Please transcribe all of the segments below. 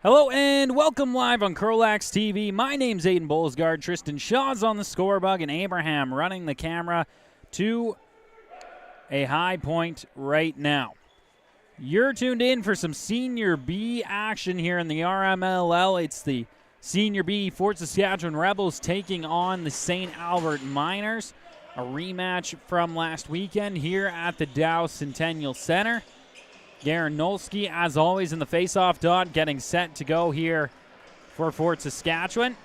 Hello and welcome live on CROW LAX TV. My name's Aiden Bolsgaard. Tristan Shaw's on the score bug and Abraham running the camera to a high point right now. You're tuned in for some Senior B action here in the RMLL. It's the Senior B Fort Saskatchewan Rebels taking on the St. Albert Miners. A rematch from last weekend here at the Dow Centennial Center. Garen Nolski, as always, in the face-off dot, getting set to go here for Fort Saskatchewan.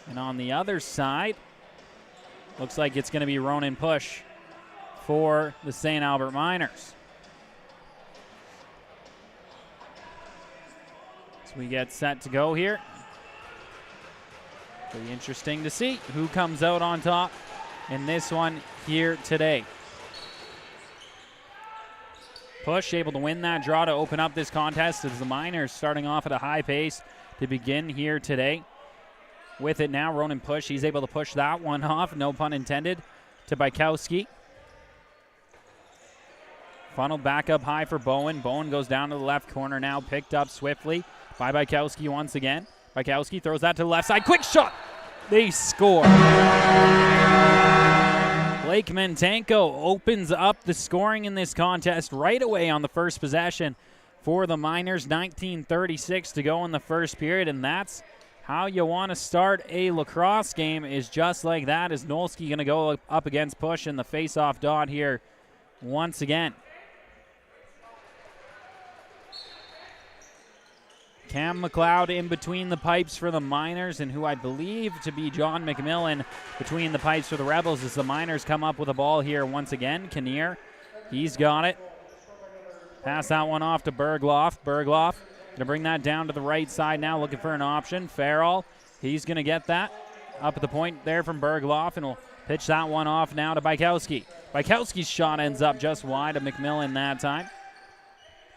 And on the other side, looks like it's going to be Ronan Push for the St. Albert Miners. So we get set to go here. Pretty interesting to see who comes out on top in this one here today. Push able to win that draw to open up this contest as the Miners starting off at a high pace to begin here today. With it now, Ronan Push, he's able to push that one off, no pun intended, to Bykowski. Funneled back up high for Bowen. Bowen goes down to the left corner now, picked up swiftly by Bykowski once again. Bykowski throws that to the left side, quick shot! They score. Blake Mentanko opens up the scoring in this contest right away on the first possession for the Miners. 19:36 to go in the first period, and that's how you want to start a lacrosse game, is just like that. Is Nolski going to go up against Push in the face-off dot here once again. Cam McLeod in between the pipes for the Miners, and who I believe to be John McMillan between the pipes for the Rebels as the Miners come up with a ball here once again. Kinnear, he's got it. Pass that one off to Bergloff. Bergloff going to bring that down to the right side now, looking for an option. Farrell, he's going to get that up at the point there from Bergloff, and will pitch that one off now to Bykowski. Bykowski's shot ends up just wide of McMillan that time.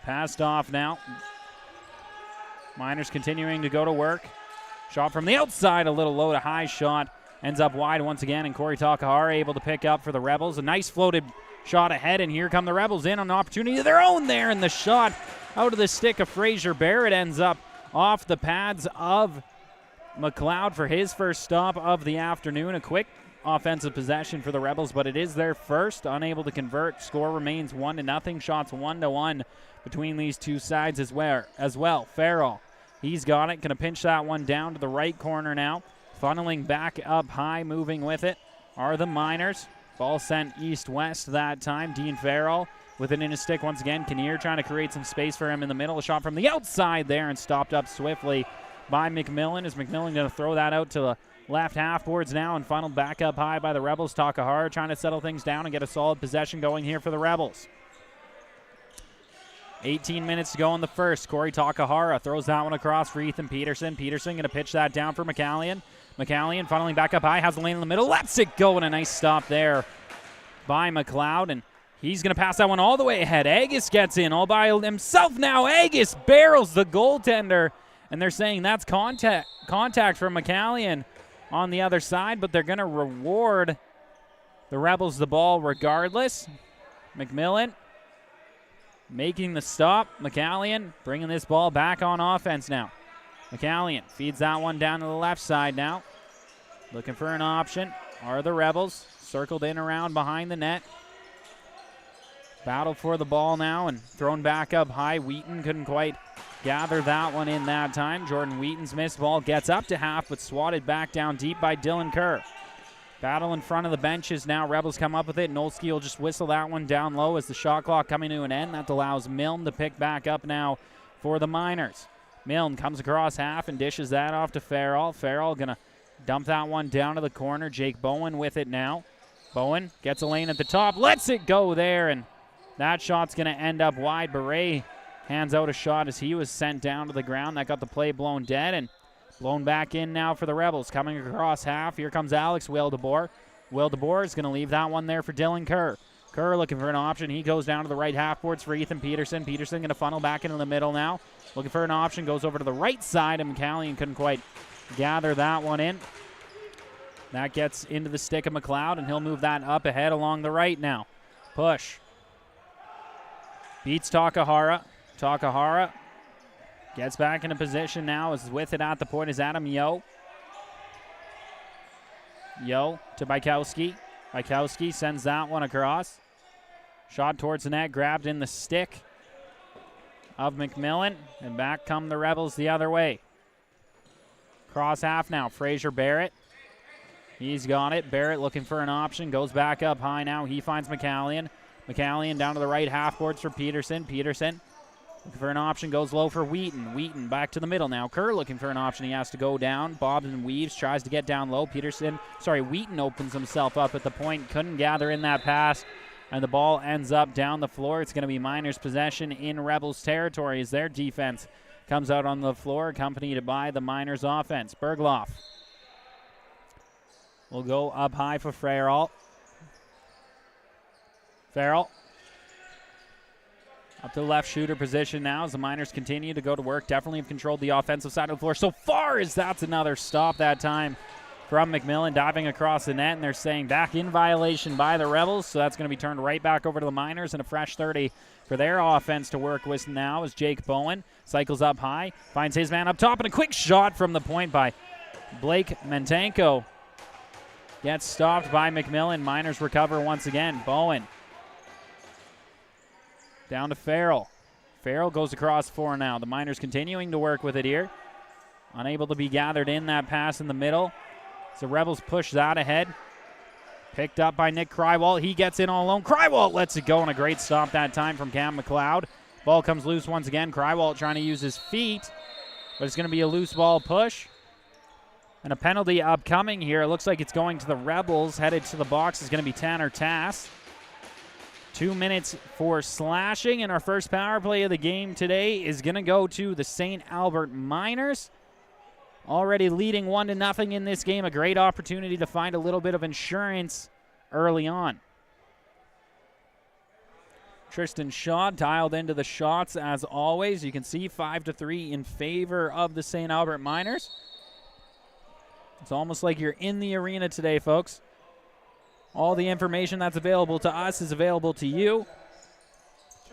Passed off now. Miners continuing to go to work. Shot from the outside, a little low to high shot. Ends up wide once again, and Corey Takahara able to pick up for the Rebels. A nice floated shot ahead, and here come the Rebels in on an opportunity of their own there, and the shot out of the stick of Fraser Barrett ends up off the pads of McLeod for his first stop of the afternoon. A quick offensive possession for the Rebels, but it is their first. Unable to convert. Score remains 1-0. Shots 1-1 between these two sides as well. Farrell, he's got it. Going to pinch that one down to the right corner now. Funneling back up high, moving with it are the Miners. Ball sent east-west that time. Dean Farrell with it in his stick once again. Kinnear trying to create some space for him in the middle. A shot from the outside there and stopped up swiftly by McMillan. Is McMillan going to throw that out to the left half boards now and funneled back up high by the Rebels. Takahara trying to settle things down and get a solid possession going here for the Rebels. 18 minutes to go in the first. Corey Takahara throws that one across for Ethan Peterson. Peterson going to pitch that down for McCallion. McCallion funneling back up high, has the lane in the middle, lets it go, and a nice stop there by McLeod, and he's going to pass that one all the way ahead. Agus gets in all by himself now. Agus barrels the goaltender, and they're saying that's contact from McCallion on the other side, but they're going to reward the Rebels the ball regardless. McMillan making the stop. McCallion bringing this ball back on offense now. McCallion feeds that one down to the left side now. Looking for an option are the Rebels. Circled in around behind the net. Battle for the ball now and thrown back up high. Wheaton couldn't quite gather that one in that time. Jordan Wheaton's missed ball gets up to half, but swatted back down deep by Dylan Kerr. Battle in front of the benches now. Rebels come up with it. Nolski will just whistle that one down low as the shot clock coming to an end. That allows Milne to pick back up now for the Miners. Milne comes across half and dishes that off to Farrell. Farrell going to dump that one down to the corner. Jake Bowen with it now. Bowen gets a lane at the top, lets it go there, and that shot's going to end up wide. Beret hands out a shot as he was sent down to the ground. That got the play blown dead, and blown back in now for the Rebels. Coming across half, here comes Alex Wildeboer. Wildeboer is going to leave that one there for Dylan Kerr. Kerr looking for an option. He goes down to the right half boards for Ethan Peterson. Peterson going to funnel back into the middle now. Looking for an option, goes over to the right side, and McCallion couldn't quite gather that one in. That gets into the stick of McLeod, and he'll move that up ahead along the right now. Push. Beats Takahara. Takahara gets back into position now. Is with it at the point is Adam Yo. Yo to Bykowski. Bykowski sends that one across. Shot towards the net, grabbed in the stick of McMillan, and back come the Rebels the other way. Cross half now, Fraser Barrett. He's got it. Barrett looking for an option, goes back up high now. He finds McCallion. McCallion down to the right half boards for Peterson. Peterson looking for an option, goes low for Wheaton. Wheaton back to the middle now. Kerr looking for an option. He has to go down. Bobs and weaves, tries to get down low. Wheaton opens himself up at the point. Couldn't gather in that pass. And the ball ends up down the floor. It's going to be Miners' possession in Rebels territory as their defense comes out on the floor, accompanied by the Miners' offense. Bergloff will go up high for Farrell. Farrell up to the left shooter position now as the Miners continue to go to work. Definitely have controlled the offensive side of the floor so far as that's another stop that time from McMillan, diving across the net, and they're saying back in violation by the Rebels, so that's going to be turned right back over to the Miners, and a fresh 30 for their offense to work with now as Jake Bowen cycles up high, finds his man up top, and a quick shot from the point by Blake Mentenko. Gets stopped by McMillan. Miners recover once again. Bowen down to Farrell. Farrell goes across four now. The Miners continuing to work with it here. Unable to be gathered in that pass in the middle. The Rebels push that ahead. Picked up by Nick Krywalt. He gets in all alone. Krywalt lets it go, and a great stop that time from Cam McLeod. Ball comes loose once again. Krywalt trying to use his feet, but it's going to be a loose ball push. And a penalty upcoming here. It looks like it's going to the Rebels. Headed to the box is going to be Tanner Tass. 2 minutes for slashing, and our first power play of the game today is going to go to the St. Albert Miners. Already leading 1-0 in this game. A great opportunity to find a little bit of insurance early on. Tristan Shaw dialed into the shots as always. You can see 5-3 in favor of the St. Albert Miners. It's almost like you're in the arena today, folks. All the information that's available to us is available to you.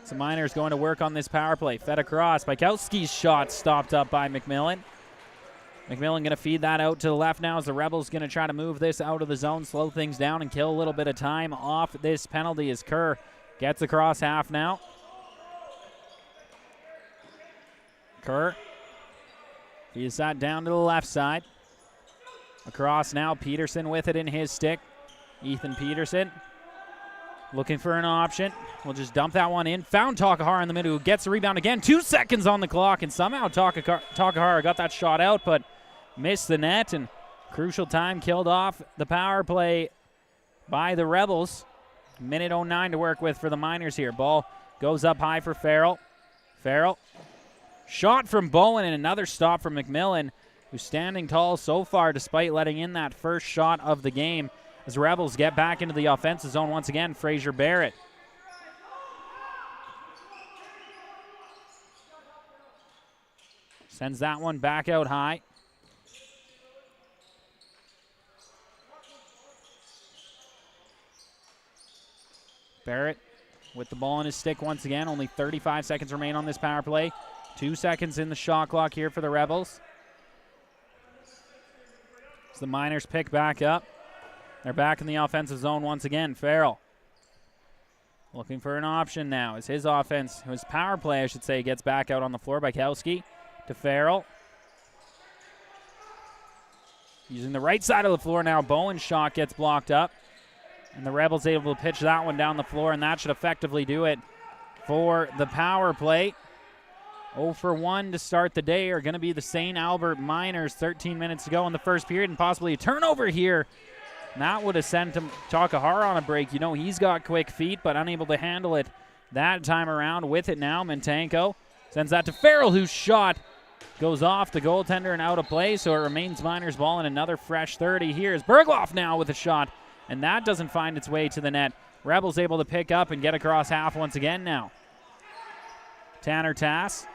So Miners going to work on this power play. Fed across. Bykowski's shot stopped up by McMillan. McMillan going to feed that out to the left now as the Rebels going to try to move this out of the zone, slow things down, and kill a little bit of time off this penalty as Kerr gets across half now. Kerr feeds that down to the left side. Across now, Peterson with it in his stick. Ethan Peterson looking for an option. We'll just dump that one in. Found Takahara in the middle, who gets the rebound again. 2 seconds on the clock, and somehow Takahara got that shot out, but missed the net, and crucial time killed off the power play by the Rebels. Minute 09 to work with for the Miners here. Ball goes up high for Farrell. Farrell. Shot from Bowen, and another stop from McMillan, who's standing tall so far despite letting in that first shot of the game. As the Rebels get back into the offensive zone once again, Fraser Barrett. Sends that one back out high. Barrett with the ball in his stick once again. Only 35 seconds remain on this power play. 2 seconds in the shot clock here for the Rebels. As the Miners pick back up. They're back in the offensive zone once again. Farrell looking for an option now as his offense, his power play, I should say, gets back out on the floor. Bykowski to Farrell. Using the right side of the floor now. Bowen's shot gets blocked up. And the Rebels able to pitch that one down the floor, and that should effectively do it for the power play. 0 for 1 to start the day are going to be the St. Albert Miners. 13 minutes to go in the first period, and possibly a turnover here. And that would have sent him Takahara on a break. You know, he's got quick feet, but unable to handle it that time around. With it now, Mentenko sends that to Farrell, whose shot goes off the goaltender and out of play, so it remains Miners ball, and another fresh 30 here is Bergloff now with a shot, and that doesn't find its way to the net. Rebels able to pick up and get across half once again now. Tanner Tass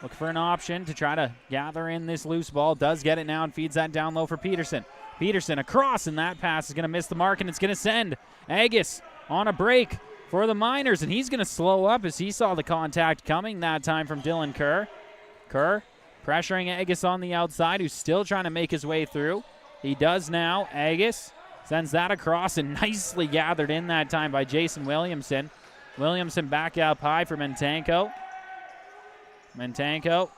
looking for an option to try to gather in this loose ball. Does get it now and feeds that down low for Peterson. Peterson across, and that pass is going to miss the mark, and it's going to send Agus on a break. for the Miners, and he's going to slow up as he saw the contact coming that time from Dylan Kerr. Kerr pressuring Agus on the outside, who's still trying to make his way through. He does now. Agus sends that across and nicely gathered in that time by Jason Williamson. Williamson back up high for Mentanko. Mentanko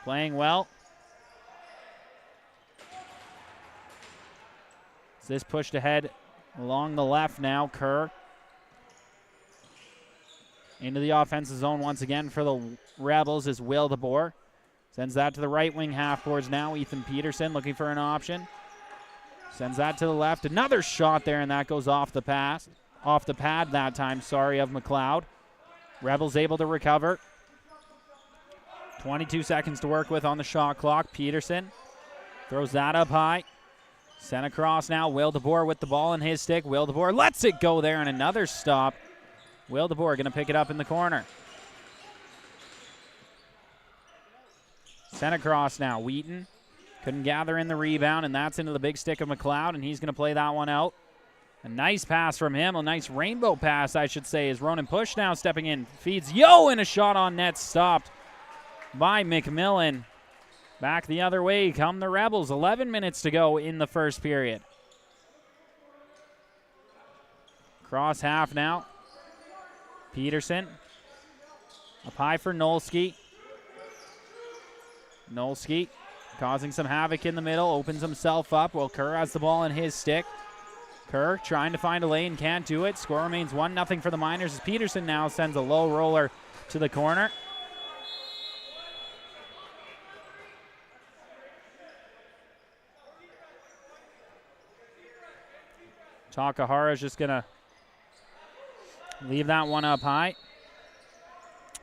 playing well. So this pushed ahead along the left now. Kerr into the offensive zone once again for the Rebels is Will DeBoer. Sends that to the right wing half boards now. Ethan Peterson looking for an option. Sends that to the left. Another shot there, and that goes off the pass. Off the pad that time, sorry, of McLeod. Rebels able to recover. 22 seconds to work with on the shot clock. Peterson throws that up high. Sent across now. Will DeBoer with the ball in his stick. Will DeBoer lets it go there, and another stop. Will DeBoer going to pick it up in the corner. Sent across now. Wheaton couldn't gather in the rebound, and that's into the big stick of McLeod, and he's going to play that one out. A nice pass from him, a nice rainbow pass, I should say, as Ronan Push now stepping in. Feeds Yo, and a shot on net stopped by McMillan. Back the other way come the Rebels. 11 minutes to go in the first period. Cross half now. Peterson up high for Nolsky. Nolsky causing some havoc in the middle, opens himself up while Kerr has the ball in his stick. Kerr trying to find a lane, can't do it. Score remains 1-0 for the Miners as Peterson now sends a low roller to the corner. Takahara's just going to leave that one up high.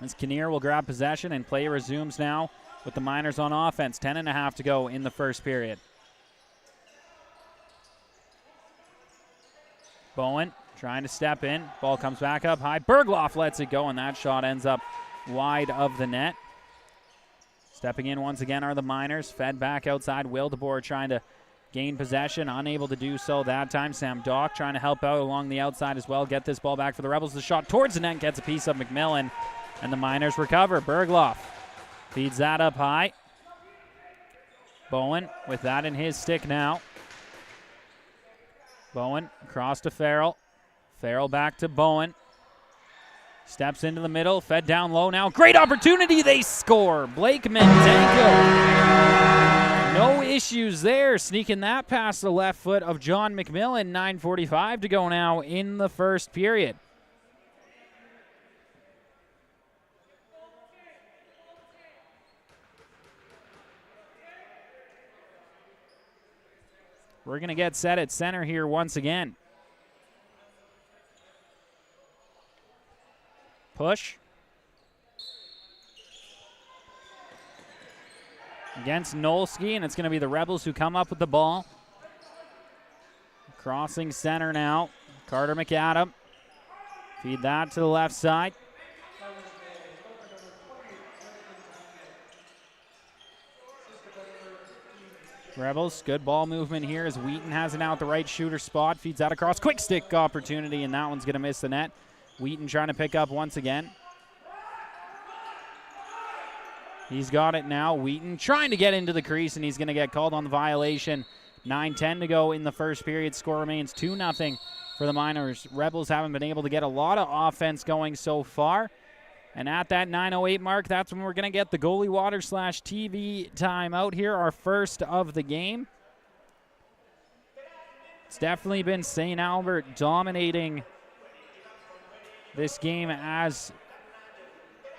As Kinnear will grab possession and play resumes now with the Miners on offense. 10.5 to go in the first period. Bowen trying to step in. Ball comes back up high. Bergloff lets it go, and that shot ends up wide of the net. Stepping in once again are the Miners. Fed back outside. Will DeBoer trying to gain possession. Unable to do so that time. Sam Dock trying to help out along the outside as well. Get this ball back for the Rebels. The shot towards the net gets a piece of McMillan, and the Miners recover. Bergloff feeds that up high. Bowen with that in his stick now. Bowen across to Farrell. Farrell back to Bowen. Steps into the middle, fed down low now. Great opportunity, they score. Blake Mendenko. No issues there, sneaking that past the left foot of John McMillan. 9:45 to go now in the first period. We're going to get set at center here once again. Push. Against Nolsky, and it's going to be the Rebels who come up with the ball. Crossing center now. Carter McAdam. Feed that to the left side. Rebels, good ball movement here as Wheaton has it now at the right shooter spot. Feeds that across. Quick stick opportunity, and that one's going to miss the net. Wheaton trying to pick up once again. He's got it now. Wheaton trying to get into the crease, and he's going to get called on the violation. 9:10 to go in the first period. Score remains 2-0 for the Miners. Rebels haven't been able to get a lot of offense going so far. And at that 9:08 mark, that's when we're going to get the goalie water / TV timeout here, our first of the game. It's definitely been St. Albert dominating this game as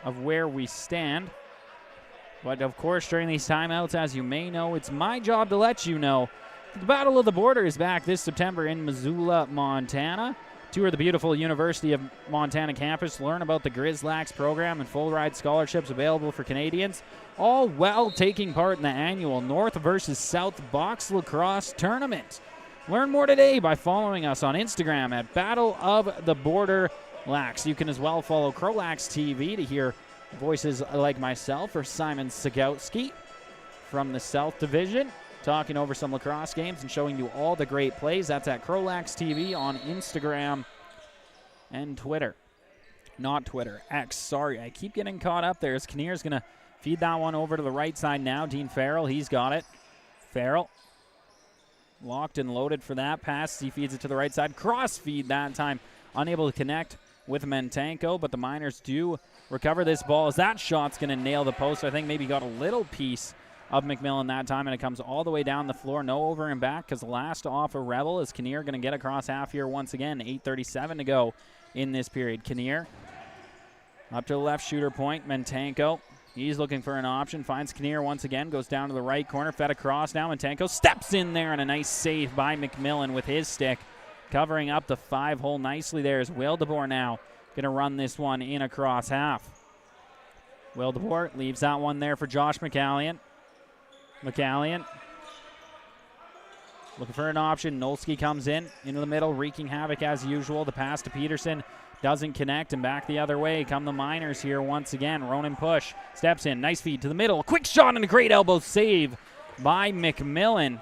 of where we stand. But, of course, during these timeouts, as you may know, it's my job to let you know the Battle of the Border is back this September in Missoula, Montana. Tour the beautiful University of Montana campus. Learn about the CROW LAX program and full ride scholarships available for Canadians, all while taking part in the annual North versus South Box Lacrosse Tournament. Learn more today by following us on Instagram at Battle of the Border Lax. You can as well follow CROW LAX TV to hear voices like myself or Simon Sagowski from the South Division, talking over some lacrosse games and showing you all the great plays. That's at CROW LAX TV on Instagram and Twitter. Not Twitter, X, sorry. I keep getting caught up there as Kinnear's going to feed that one over to the right side now. Dean Farrell, he's got it. Farrell locked and loaded for that pass. He feeds it to the right side. Cross feed that time. Unable to connect with Mentanko, but the Miners do recover this ball as that shot's going to nail the post. I think maybe got a little piece of McMillan that time, and it comes all the way down the floor. No over and back because last off a Rebel is Kinnear going to get across half here once again. 8:37 to go in this period. Kinnear up to the left shooter point. Mentanko, he's looking for an option. Finds Kinnear once again. Goes down to the right corner. Fed across now. Mentanko steps in there, and a nice save by McMillan with his stick. Covering up the 5-hole nicely there is Will DeBoer now. Going to run this one in across half. Will DeBoer leaves that one there for Josh McCallion. McCallion looking for an option. Nolsky comes in into the middle, wreaking havoc as usual. The pass to Peterson doesn't connect, and back the other way come the Miners here once again. Ronan Push steps in, nice feed to the middle. A quick shot and a great elbow save by McMillan.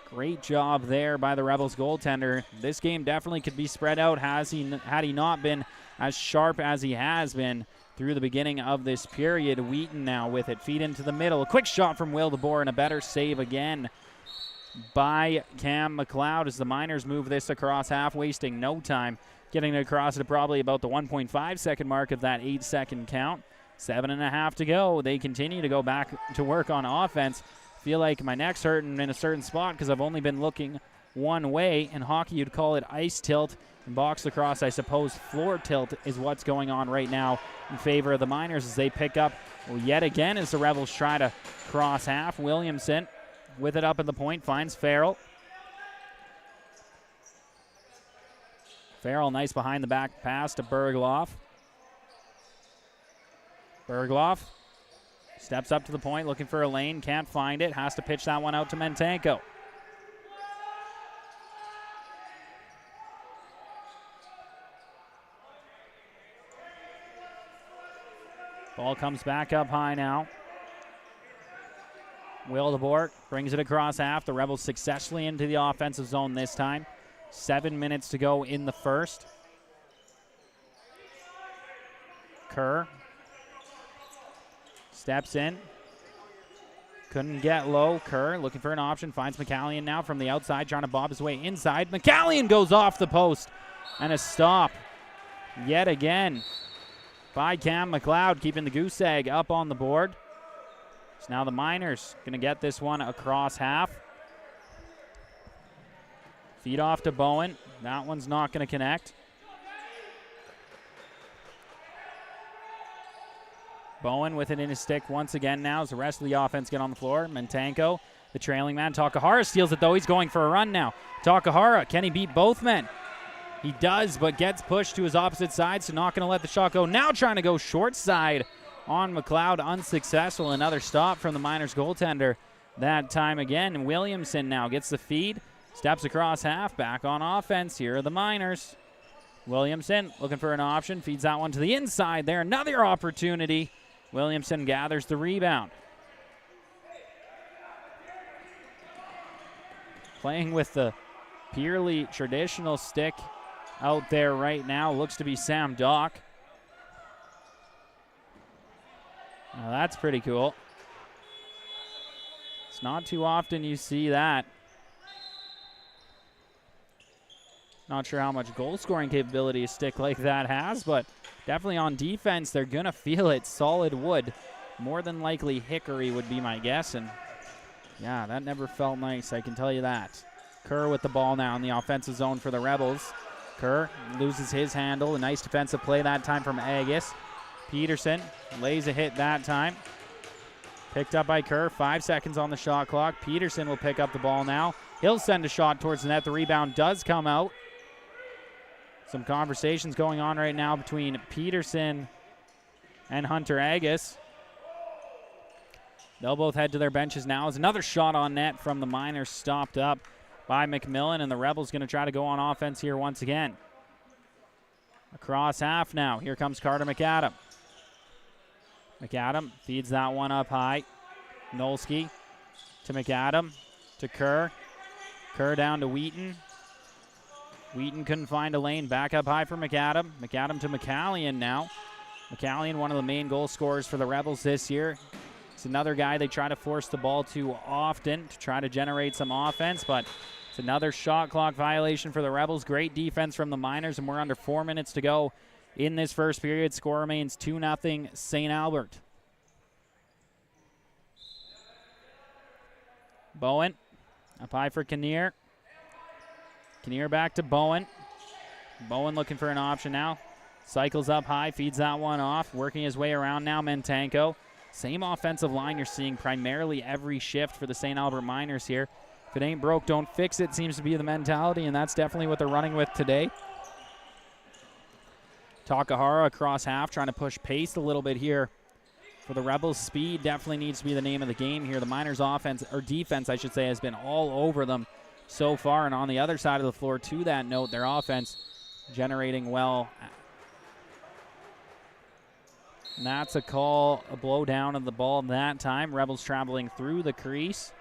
Great job there by the Rebels goaltender. This game definitely could be spread out had he not been as sharp as he has been through the beginning of this period. Wheaton now with it. Feed into the middle. A quick shot from Will DeBoer and a better save again by Cam McLeod as the Miners move this across half, wasting no time. Getting it across at probably about the 1.5 second mark of that 8-second count. 7.5 to go. They continue to go back to work on offense. Feel like my neck's hurting in a certain spot because I've only been looking one way. In hockey, you'd call it ice tilt. In box lacrosse, I suppose floor tilt is what's going on right now in favor of the Miners as they pick up yet again as the Rebels try to cross half. Williamson with it up at the point, finds Farrell. Farrell, nice behind the back pass to Bergloff. Bergloff steps up to the point, looking for a lane, can't find it, has to pitch that one out to Mentanko. Ball comes back up high now. Will DeBoer brings it across half. The Rebels successfully into the offensive zone this time. 7 minutes to go in the first. Kerr steps in. Couldn't get low. Kerr looking for an option. Finds McCallion now from the outside, trying to bob his way inside. McCallion goes off the post. And a stop yet again by Cam McLeod, keeping the goose egg up on the board. So now the Miners going to get this one across half. Feed off to Bowen. That one's not going to connect. Bowen with it in his stick once again now as the rest of the offense get on the floor. Mentanko, the trailing man. Takahara steals it though. He's going for a run now. Takahara, can he beat both men? He does, but gets pushed to his opposite side, so not going to let the shot go. Now trying to go short side on McLeod, unsuccessful. Another stop from the Miners goaltender that time again. And Williamson now gets the feed, steps across half, back on offense. Here are the Miners. Williamson looking for an option, feeds that one to the inside there. Another opportunity. Williamson gathers the rebound. Playing with the purely traditional stick out there right now looks to be Sam Dock. Now that's pretty cool. It's not too often you see that. Not sure how much goal scoring capability a stick like that has, but definitely on defense they're gonna feel it. Solid wood. More than likely hickory would be my guess, and yeah, that never felt nice, I can tell you that. Kerr with the ball now in the offensive zone for the Rebels. Kerr loses his handle. A nice defensive play that time from Agus. Peterson lays a hit that time. Picked up by Kerr. 5 seconds on the shot clock. Peterson will pick up the ball now. He'll send a shot towards the net. The rebound does come out. Some conversations going on right now between Peterson and Hunter Agus. They'll both head to their benches now as another shot on net from the Miners stopped up by McMillan, and the Rebels going to try to go on offense here once again. Across half now. Here comes Carter McAdam. McAdam feeds that one up high. Nolsky to McAdam to Kerr. Kerr down to Wheaton. Wheaton couldn't find a lane. Back up high for McAdam. McAdam to McCallion now. McCallion, one of the main goal scorers for the Rebels this year. It's another guy they try to force the ball to often to try to generate some offense, but it's another shot clock violation for the Rebels. Great defense from the Miners, and we're under 4 minutes to go in this first period. Score remains 2-0 St. Albert. Bowen up high for Kinnear. Kinnear back to Bowen. Bowen looking for an option now. Cycles up high, feeds that one off. Working his way around now, Mentanko. Same offensive line you're seeing primarily every shift for the St. Albert Miners here. If it ain't broke, don't fix it, seems to be the mentality, and that's definitely what they're running with today. Takahara across half, trying to push pace a little bit here. For the Rebels, speed definitely needs to be the name of the game here. The Miners' offense, or defense, I should say, has been all over them so far. And on the other side of the floor, to that note, their offense generating well. And that's a call, a blow down of the ball that time. Rebels traveling through the crease.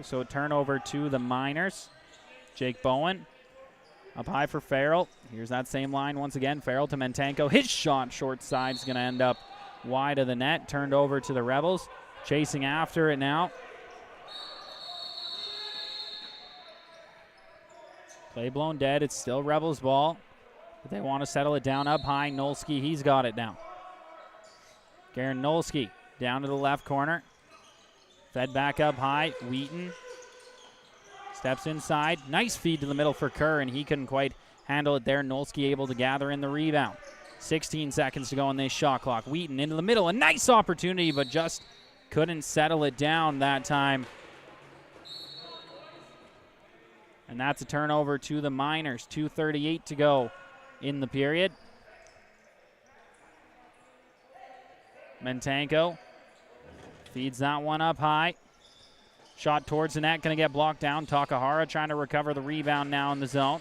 So a turnover to the Miners. Jake Bowen up high for Farrell. Here's that same line once again. Farrell to Mentanko. His shot short side is going to end up wide of the net. Turned over to the Rebels. Chasing after it now. Play blown dead. It's still Rebels ball. But they want to settle it down up high. Nolski, he's got it now. Garen Nolski down to the left corner. Fed back up high. Wheaton steps inside. Nice feed to the middle for Kerr, and he couldn't quite handle it there. Nolski able to gather in the rebound. 16 seconds to go on this shot clock. Wheaton into the middle. A nice opportunity, but just couldn't settle it down that time. And that's a turnover to the Miners. 2:38 to go in the period. Mentanko feeds that one up high. Shot towards the net, going to get blocked down. Takahara trying to recover the rebound now in the zone.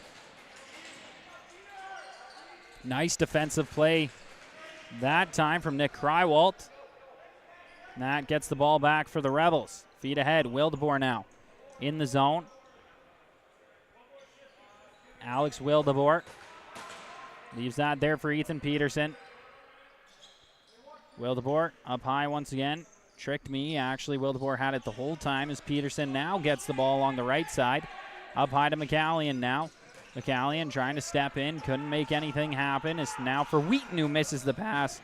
Nice defensive play that time from Nick Krywalt. That gets the ball back for the Rebels. Feet ahead, Wildeboer now in the zone. Alex Wildeboer leaves that there for Ethan Peterson. Wildeboer up high once again. Tricked me. Actually, Wildeboer had it the whole time as Peterson now gets the ball along the right side. Up high to McCallion now. McCallion trying to step in. Couldn't make anything happen. It's now for Wheaton, who misses the pass.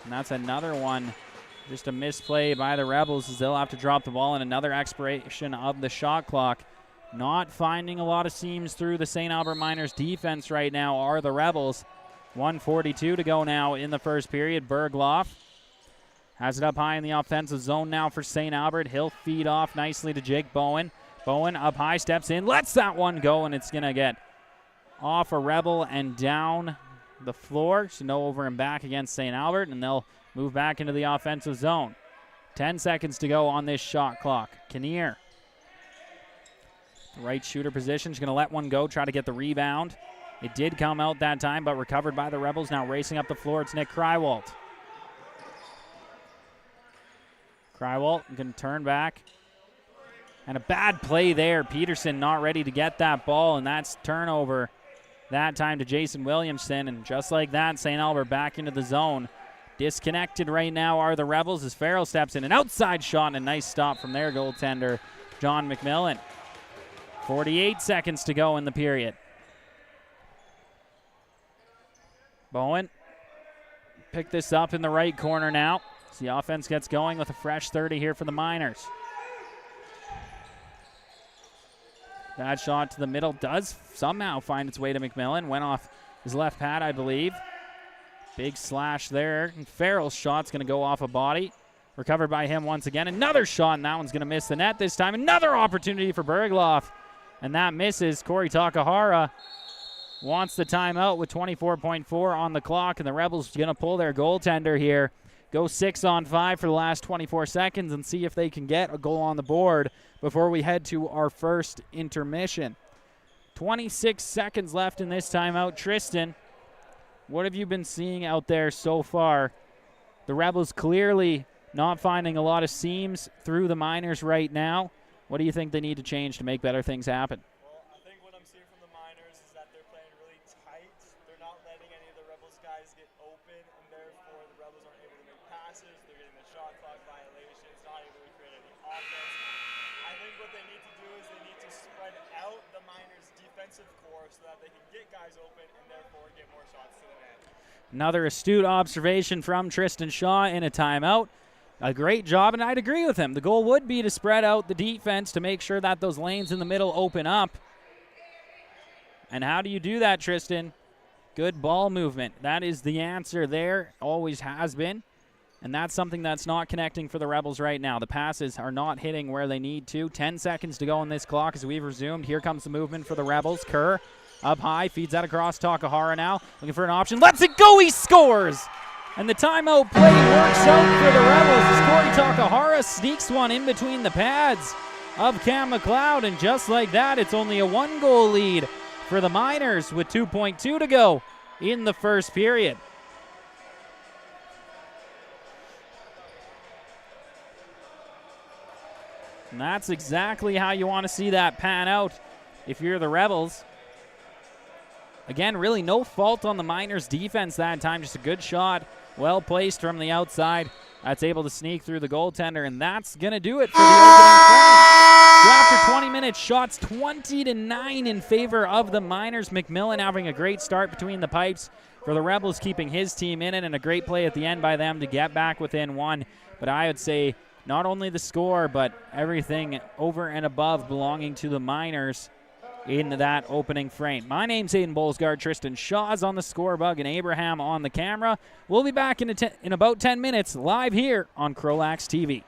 And that's another one. Just a misplay by the Rebels as they'll have to drop the ball in another expiration of the shot clock. Not finding a lot of seams through the St. Albert Miners defense right now are the Rebels. 1:42 to go now in the first period. Bergloff has it up high in the offensive zone now for St. Albert. He'll feed off nicely to Jake Bowen. Bowen up high, steps in, lets that one go, and it's going to get off a Rebel and down the floor. So no over and back against St. Albert, and they'll move back into the offensive zone. 10 seconds to go on this shot clock. Kinnear. The right shooter position. She's going to let one go, try to get the rebound. It did come out that time, but recovered by the Rebels. Now racing up the floor, it's Nick Krywalt. Krywalt can turn back. And a bad play there. Peterson not ready to get that ball, and that's turnover that time to Jason Williamson. And just like that, St. Albert back into the zone. Disconnected right now are the Rebels as Farrell steps in. An outside shot and a nice stop from their goaltender, John McMillan. 48 seconds to go in the period. Bowen pick this up in the right corner now. As the offense gets going with a fresh 30 here for the Miners. Bad shot to the middle does somehow find its way to McMillan. Went off his left pad, I believe. Big slash there. And Farrell's shot's going to go off a body. Recovered by him once again. Another shot, and that one's going to miss the net this time. Another opportunity for Bergloff, and that misses. Corey Takahara wants the timeout with 24.4 on the clock, and the Rebels going to pull their goaltender here. Go 6-on-5 for the last 24 seconds and see if they can get a goal on the board before we head to our first intermission. 26 seconds left in this timeout. Tristan, what have you been seeing out there so far? The Rebels clearly not finding a lot of seams through the Miners right now. What do you think they need to change to make better things happen? Well, I think what I'm seeing from the Miners is that they're shot clock violations, not able to create any offense. I think what they need to do is they need to spread out the Miners' defensive core so that they can get guys open and therefore get more shots to the net. Another astute observation from Tristan Shaw in a timeout. A great job, and I'd agree with him. The goal would be to spread out the defense to make sure that those lanes in the middle open up. And how do you do that, Tristan? Good ball movement. That is the answer there. Always has been. And that's something that's not connecting for the Rebels right now. The passes are not hitting where they need to. 10 seconds to go on this clock as we've resumed. Here comes the movement for the Rebels. Kerr up high, feeds that across Takahara now. Looking for an option. Lets it go. He scores! And the timeout play works out for the Rebels as Corey Takahara sneaks one in between the pads of Cam McLeod. And just like that, it's only a 1-goal lead for the Miners with 2.2 to go in the first period. And that's exactly how you want to see that pan out if you're the Rebels. Again, really no fault on the Miners' defense that time. Just a good shot, well placed from the outside. That's able to sneak through the goaltender, and that's going to do it for the opening frame. So after 20 minutes, shots 20-9 in favor of the Miners. McMillan having a great start between the pipes for the Rebels, keeping his team in it, and a great play at the end by them to get back within one. But I would say not only the score, but everything over and above belonging to the Miners in that opening frame. My name's Aiden Bolsgaard. Tristan Shaw's on the score bug and Abraham on the camera. We'll be back in about 10 minutes live here on CROW LAX TV.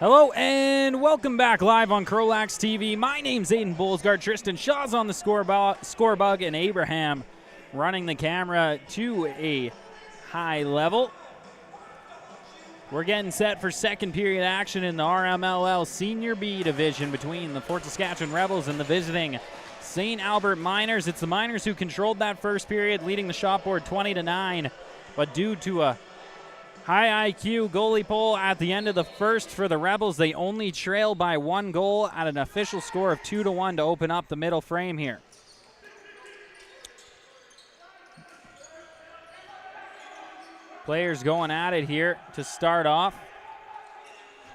Hello and welcome back live on CROW LAX TV. My name's Aiden Bolsgaard. Tristan Shaw's on the score bug, and Abraham running the camera to a high level. We're getting set for second period action in the RMLL Senior B division between the Fort Saskatchewan Rebels and the visiting St. Albert Miners. It's the Miners who controlled that first period, leading the shot board 20-9, but due to a high IQ goalie pull at the end of the first for the Rebels, they only trail by 1 goal at an official score of 2-1 to open up the middle frame here. Players going at it here to start off.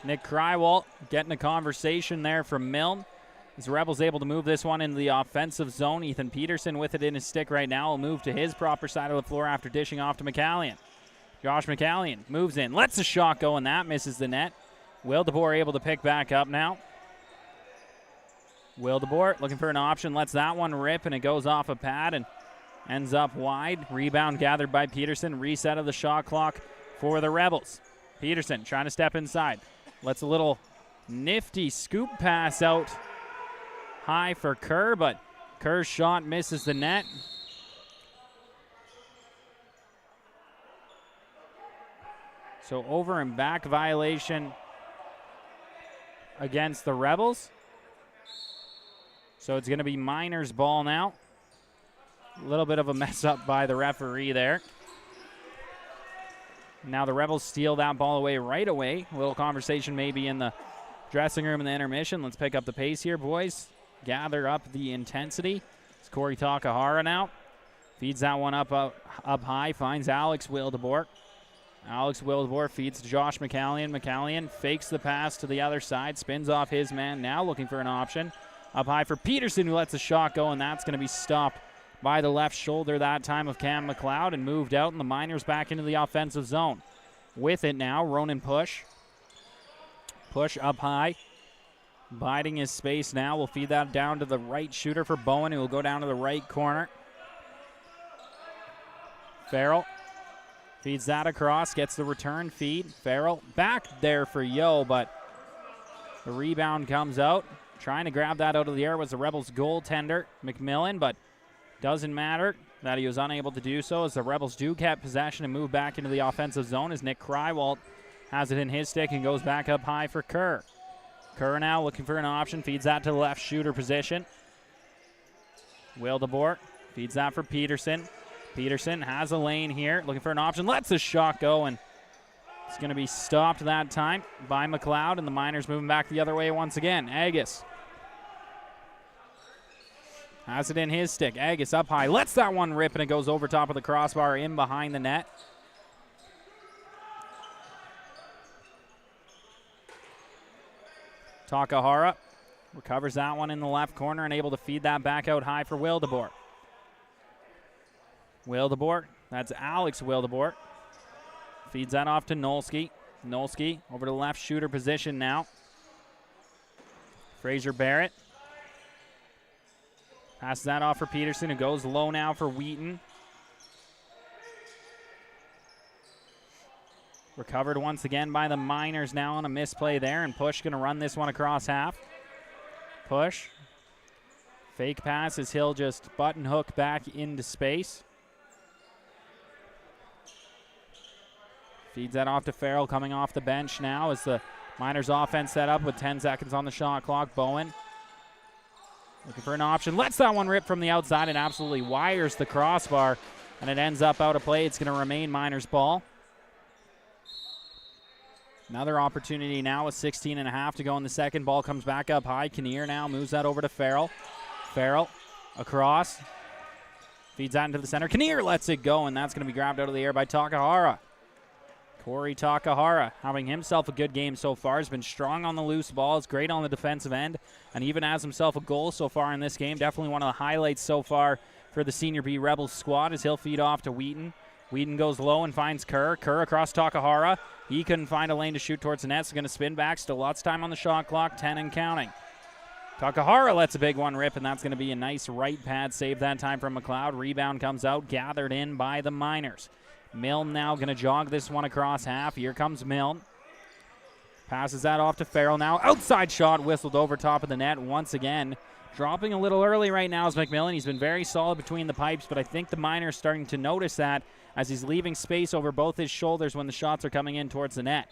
Nick Krywalt getting a conversation there from Milne. As the Rebels able to move this one into the offensive zone. Ethan Peterson with it in his stick right now will move to his proper side of the floor after dishing off to McCallion. Josh McCallion moves in, lets a shot go, and that misses the net. Will DeBoer able to pick back up now. Will DeBoer looking for an option, lets that one rip, and it goes off a pad and ends up wide. Rebound gathered by Peterson. Reset of the shot clock for the Rebels. Peterson trying to step inside. Lets a little nifty scoop pass out high for Kerr, but Kerr's shot misses the net. So over and back violation against the Rebels. So it's going to be Miners' ball now. A little bit of a mess up by the referee there. Now the Rebels steal that ball away right away. A little conversation maybe in the dressing room in the intermission. Let's pick up the pace here, boys. Gather up the intensity. It's Corey Takahara now. Feeds that one up high. Finds Alex Wildeboer. Alex Wildeboer feeds to Josh McCallion. McCallion fakes the pass to the other side. Spins off his man. Now looking for an option. Up high for Peterson, who lets a shot go, and that's going to be stopped by the left shoulder that time of Cam McLeod and moved out, and the Miners back into the offensive zone. With it now, Ronan Push. Push up high. Biding his space now. We'll feed that down to the right shooter for Bowen, who will go down to the right corner. Farrell feeds that across, gets the return feed. Farrell back there for Yo, but the rebound comes out. Trying to grab that out of the air was the Rebels goaltender, McMillan, but doesn't matter that he was unable to do so as the Rebels do keep possession and move back into the offensive zone as Nick Krywalt has it in his stick and goes back up high for Kerr. Kerr now looking for an option, feeds that to the left shooter position. Wildeboer feeds that for Peterson. Peterson has a lane here, looking for an option, lets the shot go, and it's going to be stopped that time by McLeod, and the Miners moving back the other way once again. Agus has it in his stick. Agus up high, lets that one rip, and it goes over top of the crossbar in behind the net. Takahara recovers that one in the left corner and able to feed that back out high for Wildeboer. Wildeboer, that's Alex Wildeboer. Feeds that off to Nolski. Nolski over to the left shooter position now. Fraser Barrett. Passes that off for Peterson, who goes low now for Wheaton. Recovered once again by the Miners now on a misplay there, and Push going to run this one across half. Push. Fake pass as he'll just button hook back into space. Feeds that off to Farrell coming off the bench now as the Miners offense set up with 10 seconds on the shot clock. Bowen looking for an option. Lets that one rip from the outside and absolutely wires the crossbar, and it ends up out of play. It's going to remain Miners' ball. Another opportunity now with 16.5 to go in the second. Ball comes back up high. Kinnear now moves that over to Farrell. Farrell across. Feeds that into the center. Kinnear lets it go, and that's going to be grabbed out of the air by Takahara. Corey Takahara having himself a good game so far. Has been strong on the loose ball. Is great on the defensive end, and even has himself a goal so far in this game. Definitely one of the highlights so far for the Senior B Rebels squad as he'll feed off to Wheaton. Wheaton goes low and finds Kerr. Kerr across Takahara. He couldn't find a lane to shoot towards the net, so going to spin back. Still lots of time on the shot clock, 10 and counting. Takahara lets a big one rip, and that's going to be a nice right pad save that time from McLeod. Rebound comes out, gathered in by the Miners. Milne now going to jog this one across half. Here comes Milne. Passes that off to Farrell now. Outside shot whistled over top of the net once again. Dropping a little early right now is McMillan. He's been very solid between the pipes, but I think the Miners starting to notice that as he's leaving space over both his shoulders when the shots are coming in towards the net.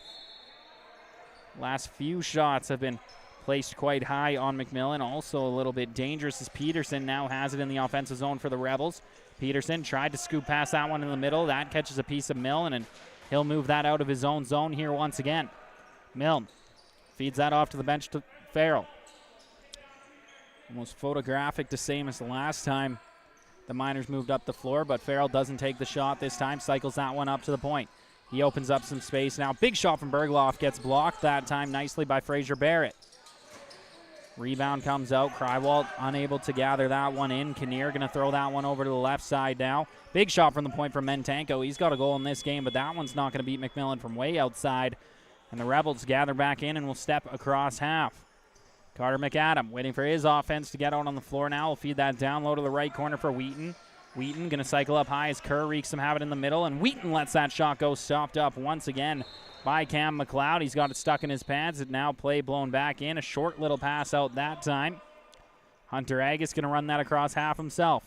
Last few shots have been placed quite high on McMillan. Also a little bit dangerous as Peterson now has it in the offensive zone for the Rebels. Peterson tried to scoop past that one in the middle. That catches a piece of Milne, and he'll move that out of his own zone here once again. Milne feeds that off to the bench to Farrell. Almost photographic, the same as the last time the Miners moved up the floor, but Farrell doesn't take the shot this time, cycles that one up to the point. He opens up some space now. Big shot from Bergloff gets blocked that time nicely by Fraser Barrett. Rebound comes out. Krywalt unable to gather that one in. Kinnear going to throw that one over to the left side now. Big shot from the point from Mentanko. He's got a goal in this game, but that one's not going to beat McMillan from way outside. And the Rebels gather back in and will step across half. Carter McAdam waiting for his offense to get out on the floor now. Will feed that down low to the right corner for Wheaton. Wheaton going to cycle up high as Kerr wreaks some havoc in the middle, and Wheaton lets that shot go, stopped up once again by Cam McLeod. He's got it stuck in his pads. It now play blown back in. A short little pass out that time. Hunter Agus going to run that across half himself.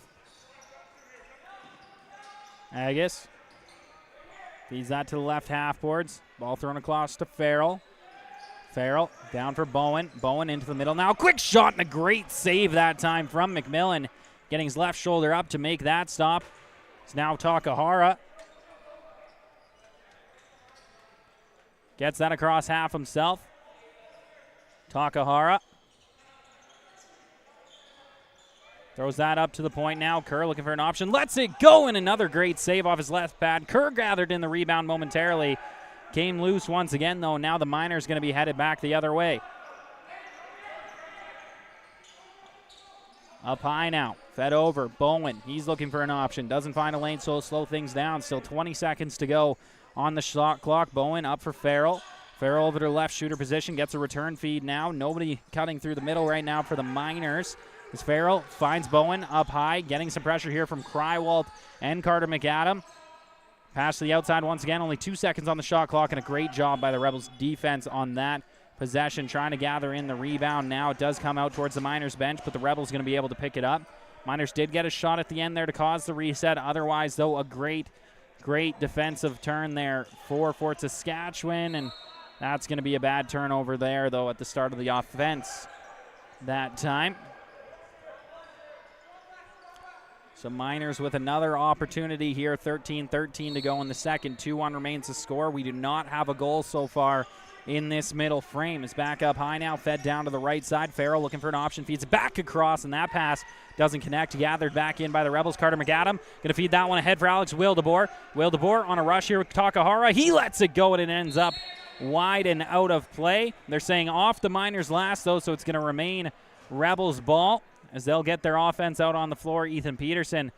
Agus feeds that to the left half boards. Ball thrown across to Farrell. Farrell down for Bowen. Bowen into the middle now. Quick shot and a great save that time from McMillan. Getting his left shoulder up to make that stop. It's now Takahara. Gets that across half himself. Takahara. Throws that up to the point now. Kerr looking for an option. Lets it go, and another great save off his left pad. Kerr gathered in the rebound momentarily. Came loose once again, though. Now the Miners going to be headed back the other way. Up high now. Fed over. Bowen. He's looking for an option. Doesn't find a lane, so he'll slow things down. Still 20 seconds to go on the shot clock. Bowen up for Farrell. Farrell over to left shooter position. Gets a return feed now. Nobody cutting through the middle right now for the Miners. As Farrell finds Bowen up high. Getting some pressure here from Krywalt and Carter McAdam. Pass to the outside once again. Only 2 seconds on the shot clock, and a great job by the Rebels defense on that possession, trying to gather in the rebound now. It does come out towards the Miners bench, but the Rebels going to be able to pick it up. Miners did get a shot at the end there to cause the reset. Otherwise, though, a great defensive turn there for Fort Saskatchewan, and that's going to be a bad turnover there, though, at the start of the offense that time. So Miners with another opportunity here. 13-13 to go in the second. 2-1 remains to score. We do not have a goal so far in this middle frame. It's back up high now, fed down to the right side. Farrell looking for an option, feeds it back across, and that pass doesn't connect. Gathered back in by the Rebels. Carter McAdam going to feed that one ahead for Alex Wildeboer. Wildeboer on a rush here with Takahara. He lets it go, and it ends up wide and out of play. They're saying off the Miners last, though, so it's going to remain Rebels ball as they'll get their offense out on the floor. Ethan Peterson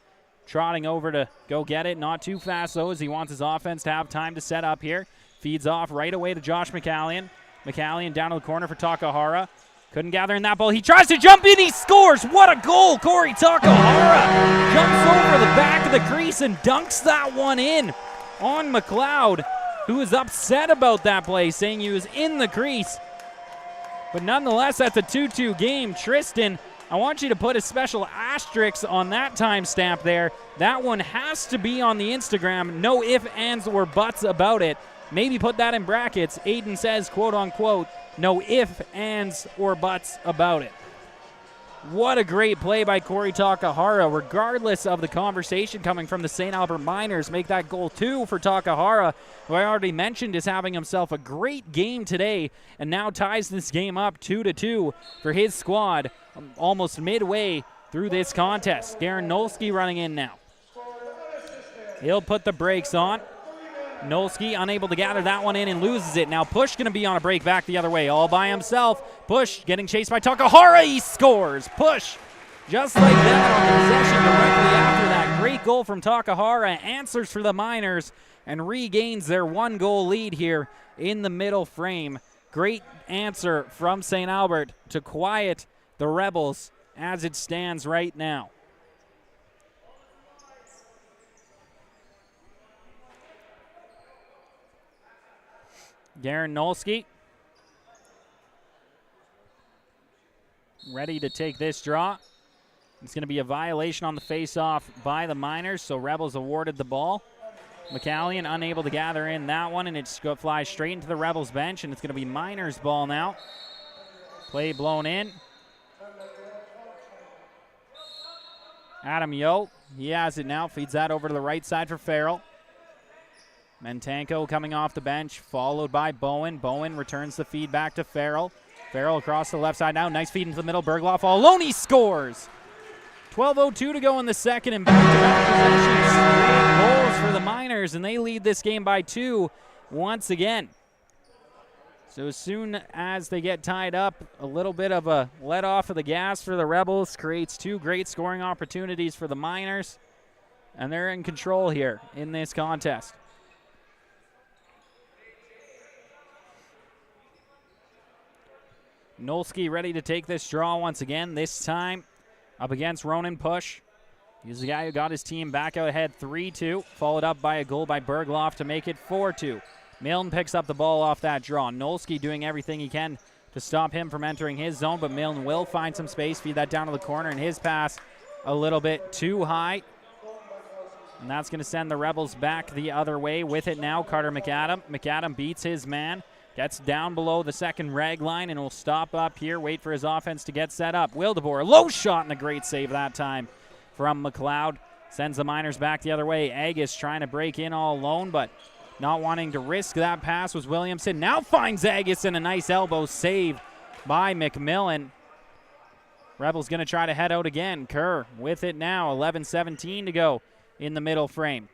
trotting over to go get it. Not too fast, though, as he wants his offense to have time to set up here. Feeds off right away to Josh McCallion. McCallion down to the corner for Takahara. Couldn't gather in that ball. He tries to jump in. He scores. What a goal. Corey Takahara jumps over the back of the crease and dunks that one in on McLeod, who was upset about that play, saying he was in the crease. But nonetheless, that's a 2-2 game. Tristan, I want you to put a special asterisk on that timestamp there. That one has to be on the Instagram. No ifs, ands, or buts about it. Maybe put that in brackets. Aiden says, quote unquote, no ifs, ands, or buts about it. What a great play by Corey Takahara, regardless of the conversation coming from the St. Albert Miners. Make that goal 2 for Takahara, who I already mentioned is having himself a great game today, and now ties this game up 2-2 for his squad almost midway through this contest. Darren Nolsky running in now. He'll put the brakes on. Nolsky unable to gather that one in and loses it. Now Push going to be on a break back the other way all by himself. Push getting chased by Takahara. He scores. Push just like that on the possession directly after that. Great goal from Takahara. Answers for the Miners and regains their 1-goal lead here in the middle frame. Great answer from St. Albert to quiet the Rebels as it stands right now. Darren Nolsky ready to take this draw. It's going to be a violation on the face-off by the Miners, so Rebels awarded the ball. McCallion unable to gather in that one, and it flies straight into the Rebels bench, and it's going to be Miners' ball now. Play blown in. Adam Yo, he has it now, feeds that over to the right side for Farrell. Mentanko coming off the bench, followed by Bowen. Bowen returns the feed back to Farrell. Farrell across the left side now, nice feed into the middle. Bergloff all alone, he scores! 12:02 to go in the second, and back-to-back possessions. 3 goals for the Miners, and they lead this game by 2 once again. So as soon as they get tied up, a little bit of a let off of the gas for the Rebels creates 2 great scoring opportunities for the Miners, and they're in control here in this contest. Nolski ready to take this draw once again, this time up against Ronan Push. He's the guy who got his team back out ahead 3-2, followed up by a goal by Bergloff to make it 4-2. Milne picks up the ball off that draw. Nolski doing everything he can to stop him from entering his zone, but Milne will find some space, feed that down to the corner, and his pass a little bit too high. And that's going to send the Rebels back the other way with it now. Carter McAdam. McAdam beats his man, gets down below the second rag line, and will stop up here, wait for his offense to get set up. Wildeboer, low shot and a great save that time from McLeod. Sends the Miners back the other way. Agus trying to break in all alone, but not wanting to risk that pass was Williamson. Now finds Agus and a nice elbow save by McMillan. Rebels going to try to head out again. Kerr with it now. 11:17 to go in the middle frame.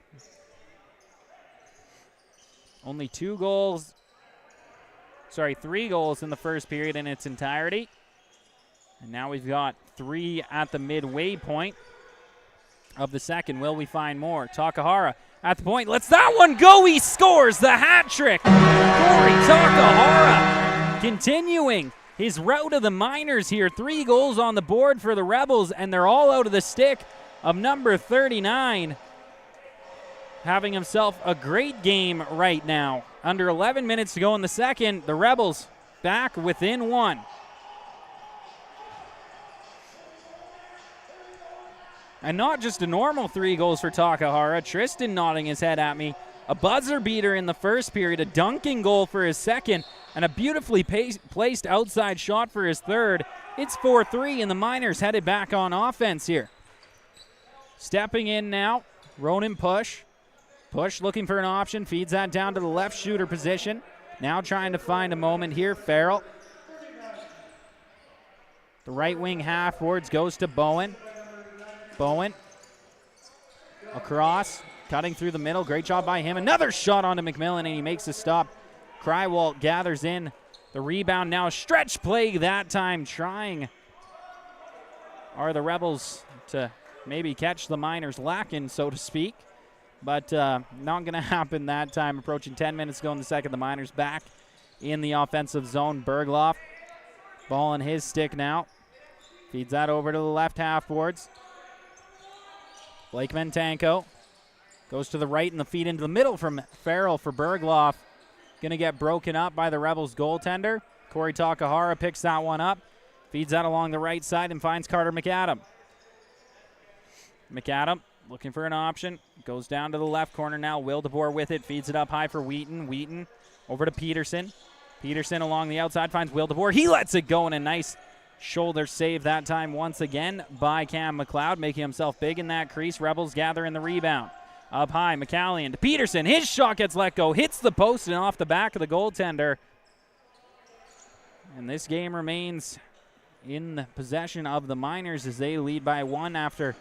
Only 3 goals in the first period in its entirety. And now we've got 3 at the midway point of the second. Will we find more? Takahara at the point, lets that one go. He scores the hat trick. Corey Takahara continuing his route of the Miners here. 3 goals on the board for the Rebels, and they're all out of the stick of number 39. Having himself a great game right now. Under 11 minutes to go in the second, the Rebels back within 1. And not just a normal 3 goals for Takahara. Tristan nodding his head at me. A buzzer beater in the first period, a dunking goal for his second, and a beautifully placed outside shot for his third. It's 4-3, and the Miners headed back on offense here. Stepping in now, Ronan Push. Push looking for an option, feeds that down to the left shooter position. Now trying to find a moment here, Farrell. The right wing half-boards goes to Bowen. Bowen across, cutting through the middle. Great job by him. Another shot onto McMillan, and he makes a stop. Crywalt gathers in the rebound now. Stretch play that time. Trying are the Rebels to maybe catch the Miners lacking, so to speak. But not going to happen that time. Approaching 10 minutes to go in the second. The Miners back in the offensive zone. Bergloff, ball on his stick now. Feeds that over to the left half boards. Blake Mentanko goes to the right and the feed into the middle from Farrell for Bergloff. Going to get broken up by the Rebels goaltender. Corey Takahara picks that one up. Feeds that along the right side and finds Carter McAdam. McAdam looking for an option. Goes down to the left corner now. Wildeboer with it. Feeds it up high for Wheaton. Wheaton over to Peterson. Peterson along the outside finds Wildeboer. He lets it go, and a nice shoulder save that time once again by Cam McLeod, making himself big in that crease. Rebels gather in the rebound. Up high, McCallion to Peterson. His shot gets let go. Hits the post and off the back of the goaltender. And this game remains in the possession of the Miners as they lead by 1 after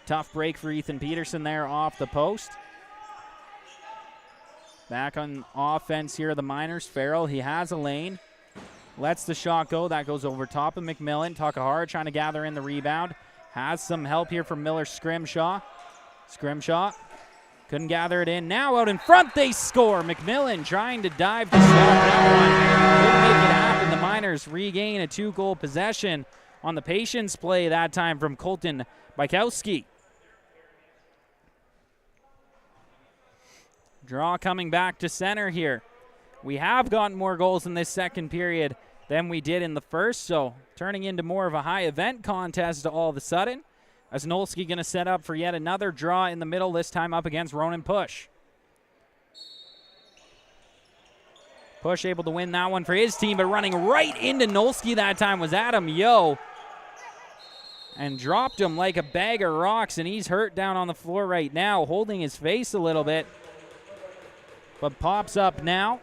tough break for Ethan Peterson there off the post. Back on offense here, the Miners. Farrell, he has a lane. Lets the shot go. That goes over top of McMillan. Takahara trying to gather in the rebound. Has some help here from Miller Scrimshaw. Scrimshaw couldn't gather it in. Now out in front, they score. McMillan trying to dive to stop that one. Couldn't make it happen. The Miners regain a 2-goal possession on the patience play that time from Colton Bykowski. Draw coming back to center here. We have gotten more goals in this second period than we did in the first, so turning into more of a high event contest all of a sudden. As Nolsky going to set up for yet another draw in the middle, this time up against Ronan Push. Push able to win that one for his team, but running right into Nolsky that time was Adam Yo. And dropped him like a bag of rocks, and he's hurt down on the floor right now, holding his face a little bit. But pops up now.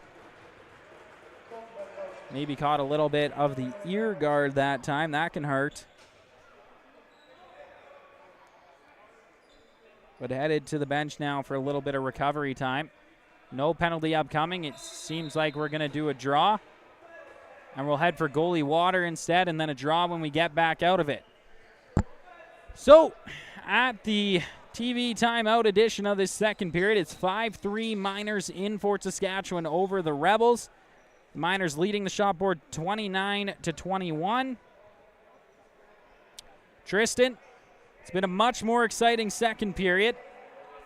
Maybe caught a little bit of the ear guard that time. That can hurt. But headed to the bench now for a little bit of recovery time. No penalty upcoming. It seems like we're going to do a draw. And we'll head for goalie water instead, and then a draw when we get back out of it. So, at the TV timeout edition of this second period, it's 5-3 Miners in Fort Saskatchewan over the Rebels. The Miners leading the shot board 29-21. Tristan, it's been a much more exciting second period.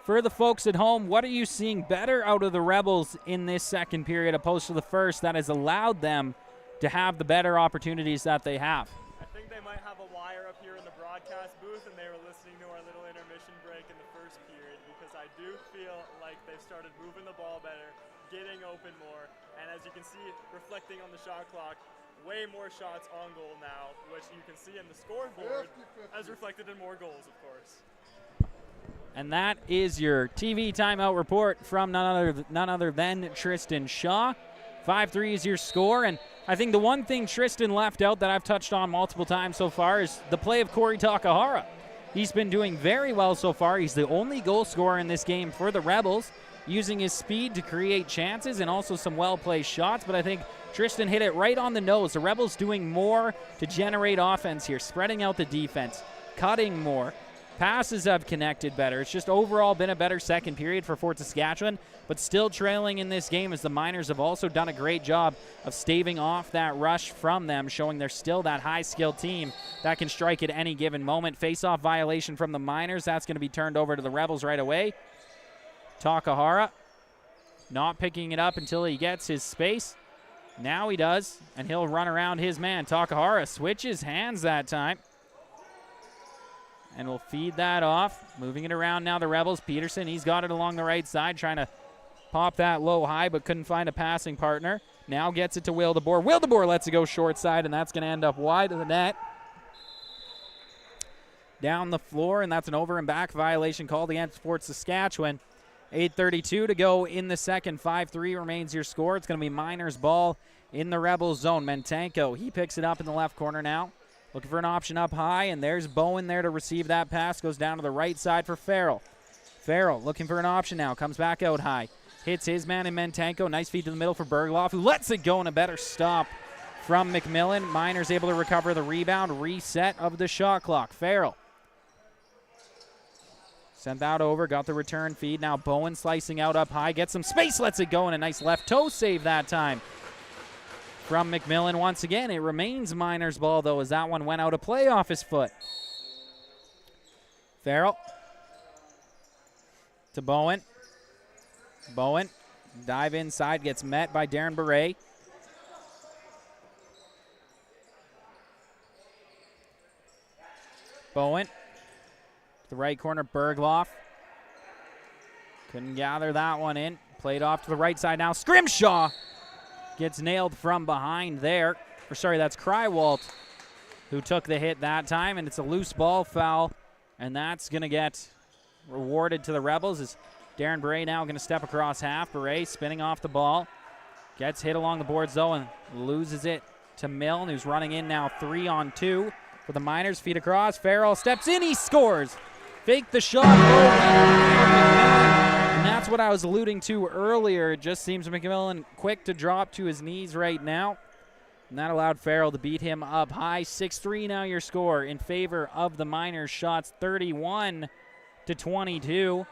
For the folks at home, what are you seeing better out of the Rebels in this second period opposed to the first that has allowed them to have the better opportunities that they have? I think they might have a wire up here in the broadcast booth, and they were listening to our little intermission break in the first period, because I do feel like they've started moving the ball better, getting open more, and as you can see, reflecting on the shot clock, way more shots on goal now, which you can see in the scoreboard as reflected in more goals, of course. And that is your TV timeout report from none other than Tristan Shaw. 5-3 is your score, and I think the one thing Tristan left out that I've touched on multiple times so far is the play of Corey Takahara. He's been doing very well so far. He's the only goal scorer in this game for the Rebels, using his speed to create chances and also some well-placed shots, but I think Tristan hit it right on the nose. The Rebels doing more to generate offense here, spreading out the defense, cutting more. Passes have connected better. It's just overall been a better second period for Fort Saskatchewan, but still trailing in this game as the Miners have also done a great job of staving off that rush from them, showing they're still that high-skilled team that can strike at any given moment. Face-off violation from the Miners. That's going to be turned over to the Rebels right away. Takahara not picking it up until he gets his space. Now he does, and he'll run around his man. Takahara switches hands that time. And we'll feed that off. Moving it around now, the Rebels. Peterson, he's got it along the right side, trying to pop that low high, but couldn't find a passing partner. Now gets it to Wildeboer. Wildeboer lets it go short side, and that's going to end up wide of the net. Down the floor, and that's an over and back violation called against Fort Saskatchewan. 8:32 to go in the second. 5-3 remains your score. It's going to be Miners ball in the Rebels zone. Mentanko, he picks it up in the left corner now. Looking for an option up high, and there's Bowen there to receive that pass. Goes down to the right side for Farrell. Farrell looking for an option now. Comes back out high. Hits his man in Mentanko. Nice feed to the middle for Bergloff, who lets it go, and a better stop from McMillan. Miners able to recover the rebound. Reset of the shot clock. Farrell sent that over. Got the return feed. Now Bowen slicing out up high. Gets some space. Lets it go, and a nice left toe save that time from McMillan. Once again, it remains Miners' ball, though, as that one went out of play off his foot. Farrell to Bowen. Bowen, dive inside, gets met by Darren Beret. Bowen, the right corner, Bergloff. Couldn't gather that one in. Played off to the right side now. Scrimshaw gets nailed from behind there. Or sorry, that's Krywalt who took the hit that time, and it's a loose ball foul, and that's going to get rewarded to the Rebels as Darren Beret now going to step across half. Beret spinning off the ball. Gets hit along the boards, though, and loses it to Milne, who's running in now 3-on-2 for the Miners. Feed across. Farrell steps in. He scores. Fake the shot. And that's what I was alluding to earlier. It just seems McMillan quick to drop to his knees right now. And that allowed Farrell to beat him up high. 6-3 now your score in favor of the Miners. Shots 31-22.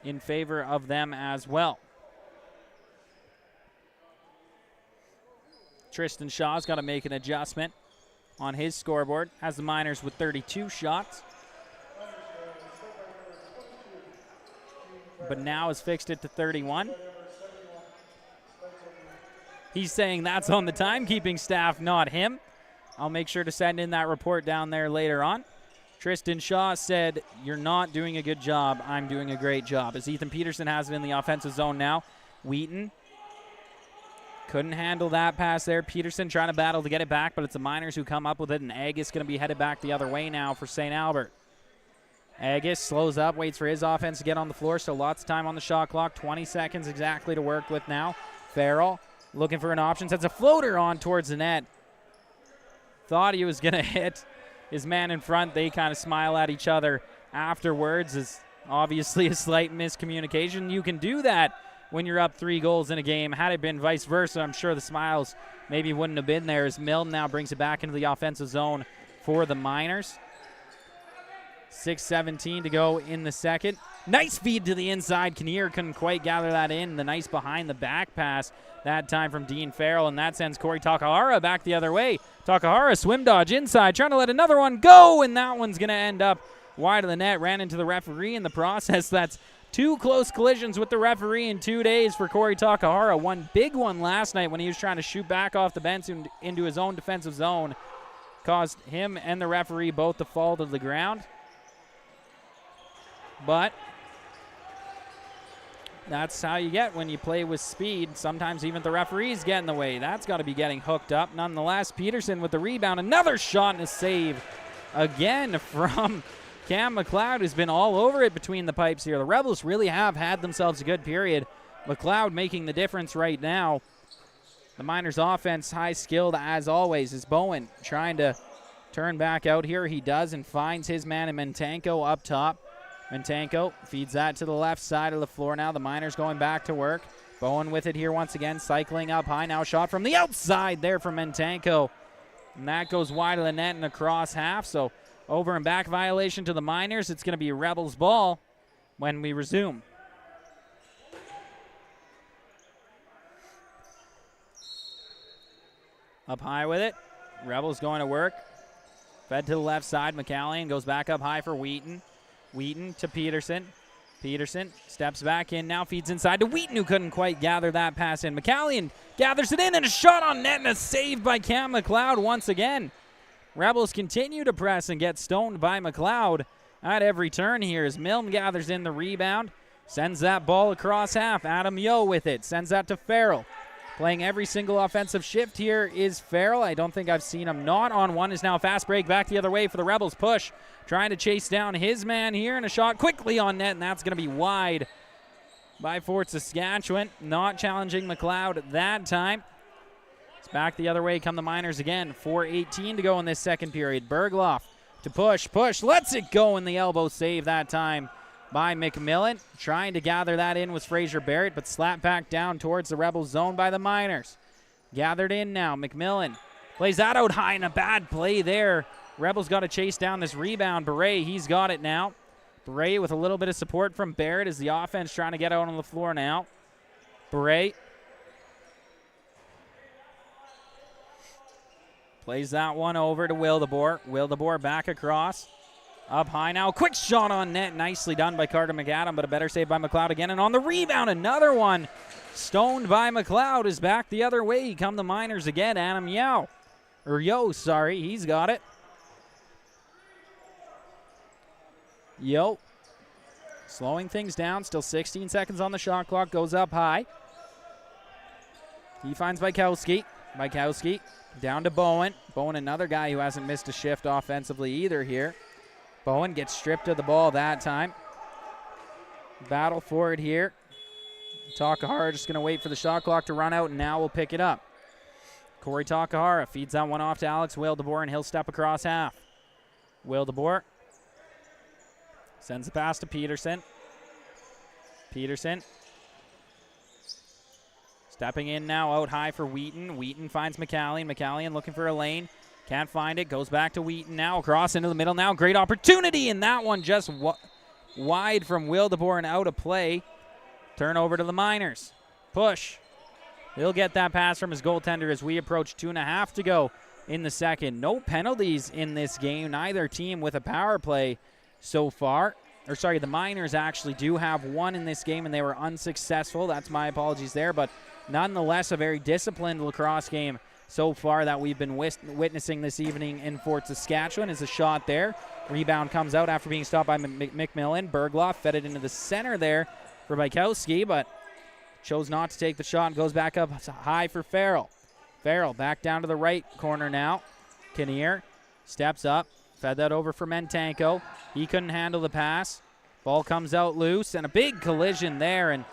In favor of them as well. Tristan Shaw's got to make an adjustment on his scoreboard. Has the Miners with 32 shots. But now has fixed it to 31. He's saying that's on the timekeeping staff, not him. I'll make sure to send in that report down there later on. Tristan Shaw said, "You're not doing a good job. I'm doing a great job." As Ethan Peterson has it in the offensive zone now. Wheaton couldn't handle that pass there. Peterson trying to battle to get it back, but it's the Miners who come up with it, and Agus going to be headed back the other way now for St. Albert. Agus slows up, waits for his offense to get on the floor, so lots of time on the shot clock. 20 seconds exactly to work with now. Farrell looking for an option, sends a floater on towards the net. Thought he was going to hit his man in front. They kind of smile at each other afterwards. Is obviously a slight miscommunication. You can do that when you're up 3 goals in a game. Had it been vice versa, I'm sure the smiles maybe wouldn't have been there, as Milne now brings it back into the offensive zone for the Miners. 6:17 to go in the second. Nice feed to the inside. Kinnear couldn't quite gather that in. The nice behind the back pass that time from Dean Farrell, and that sends Corey Takahara back the other way. Takahara swim dodge inside, trying to let another one go, and that one's going to end up wide of the net. Ran into the referee in the process. That's 2 close collisions with the referee in 2 days for Corey Takahara. One big one last night when he was trying to shoot back off the bench into his own defensive zone. Caused him and the referee both to fall to the ground. But that's how you get when you play with speed. Sometimes even the referees get in the way. That's got to be getting hooked up. Nonetheless, Peterson with the rebound. Another shot and a save again from Cam McLeod, who's been all over it between the pipes here. The Rebels really have had themselves a good period. McLeod making the difference right now. The Miners' offense, high skilled as always, is Bowen trying to turn back out here. He does and finds his man in Mentanko up top. Mentanko feeds that to the left side of the floor now. The Miners going back to work. Bowen with it here once again, cycling up high now. Shot from the outside there from Mentanko. And that goes wide of the net and across half. So over and back violation to the Miners. It's going to be Rebels ball when we resume. Up high with it. Rebels going to work. Fed to the left side. McCallion goes back up high for Wheaton. Wheaton to Peterson. Peterson steps back in now, feeds inside to Wheaton, who couldn't quite gather that pass in. McCallion gathers it in, and a shot on net and a save by Cam McLeod once again. Rebels continue to press and get stoned by McLeod at every turn here as Milne gathers in the rebound. Sends that ball across half. Adam Yo with it. Sends that to Farrell. Playing every single offensive shift here is Farrell. I don't think I've seen him not on one. Is now a fast break back the other way for the Rebels push. Trying to chase down his man here, and a shot quickly on net, and that's going to be wide by Fort Saskatchewan. Not challenging McLeod that time. It's back the other way come the Miners again. 4:18 to go in this second period. Bergloff to push, lets it go, in the elbow save that time by McMillan. Trying to gather that in was Fraser Barrett, but slapped back down towards the Rebels zone by the Miners. Gathered in now. McMillan plays that out high, and a bad play there. Rebels got to chase down this rebound. Beret, he's got it now. Beret with a little bit of support from Barrett as the offense trying to get out on the floor now. Beret plays that one over to Wildeboer. Wildeboer back across. Up high now. Quick shot on net. Nicely done by Carter McAdam, but a better save by McLeod again. And on the rebound, another one. Stoned by McLeod is back the other way. Come the Miners again. Adam Yo. He's got it. Yo. Slowing things down. Still 16 seconds on the shot clock. Goes up high. He finds Bykowski. Bykowski down to Bowen. Bowen, another guy who hasn't missed a shift offensively either here. Bowen gets stripped of the ball that time. Battle for it here. Takahara just going to wait for the shot clock to run out, and now we'll pick it up. Corey Takahara feeds that one off to Alex Wildeboer, and he'll step across half. Wildeboer sends the pass to Peterson. Peterson stepping in now out high for Wheaton. Wheaton finds McCallion. McCallion looking for a lane. Can't find it. Goes back to Wheaton now. Across into the middle now. Great opportunity, and that one just wide from Wildeboer and out of play. Turnover to the Miners. Push. He'll get that pass from his goaltender as we approach 2.5 to go in the second. No penalties in this game. Neither team with a power play so far. The Miners actually do have one in this game, and they were unsuccessful. That's my apologies there, but nonetheless a very disciplined lacrosse game so far that we've been witnessing this evening in Fort Saskatchewan. Is a shot there. Rebound comes out after being stopped by McMillan. Bergloff fed it into the center there for Bykowski, but chose not to take the shot and goes back up high for Farrell. Farrell back down to the right corner now. Kinnear steps up, fed that over for Mentanko. He couldn't handle the pass. Ball comes out loose, and a big collision there, and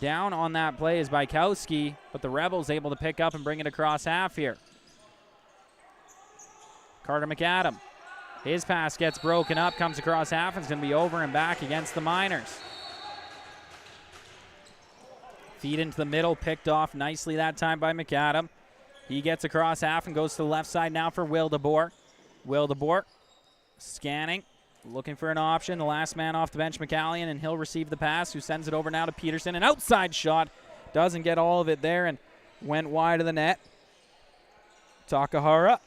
down on that play is Bykowski, but the Rebels able to pick up and bring it across half here. Carter McAdam. His pass gets broken up, comes across half, and it's going to be over and back against the Miners. Feed into the middle, picked off nicely that time by McAdam. He gets across half and goes to the left side now for Wildeboer. Wildeboer scanning, looking for an option. The last man off the bench, McCallion, and he'll receive the pass, who sends it over now to Peterson. An outside shot, doesn't get all of it there and went wide of the net. Takahara.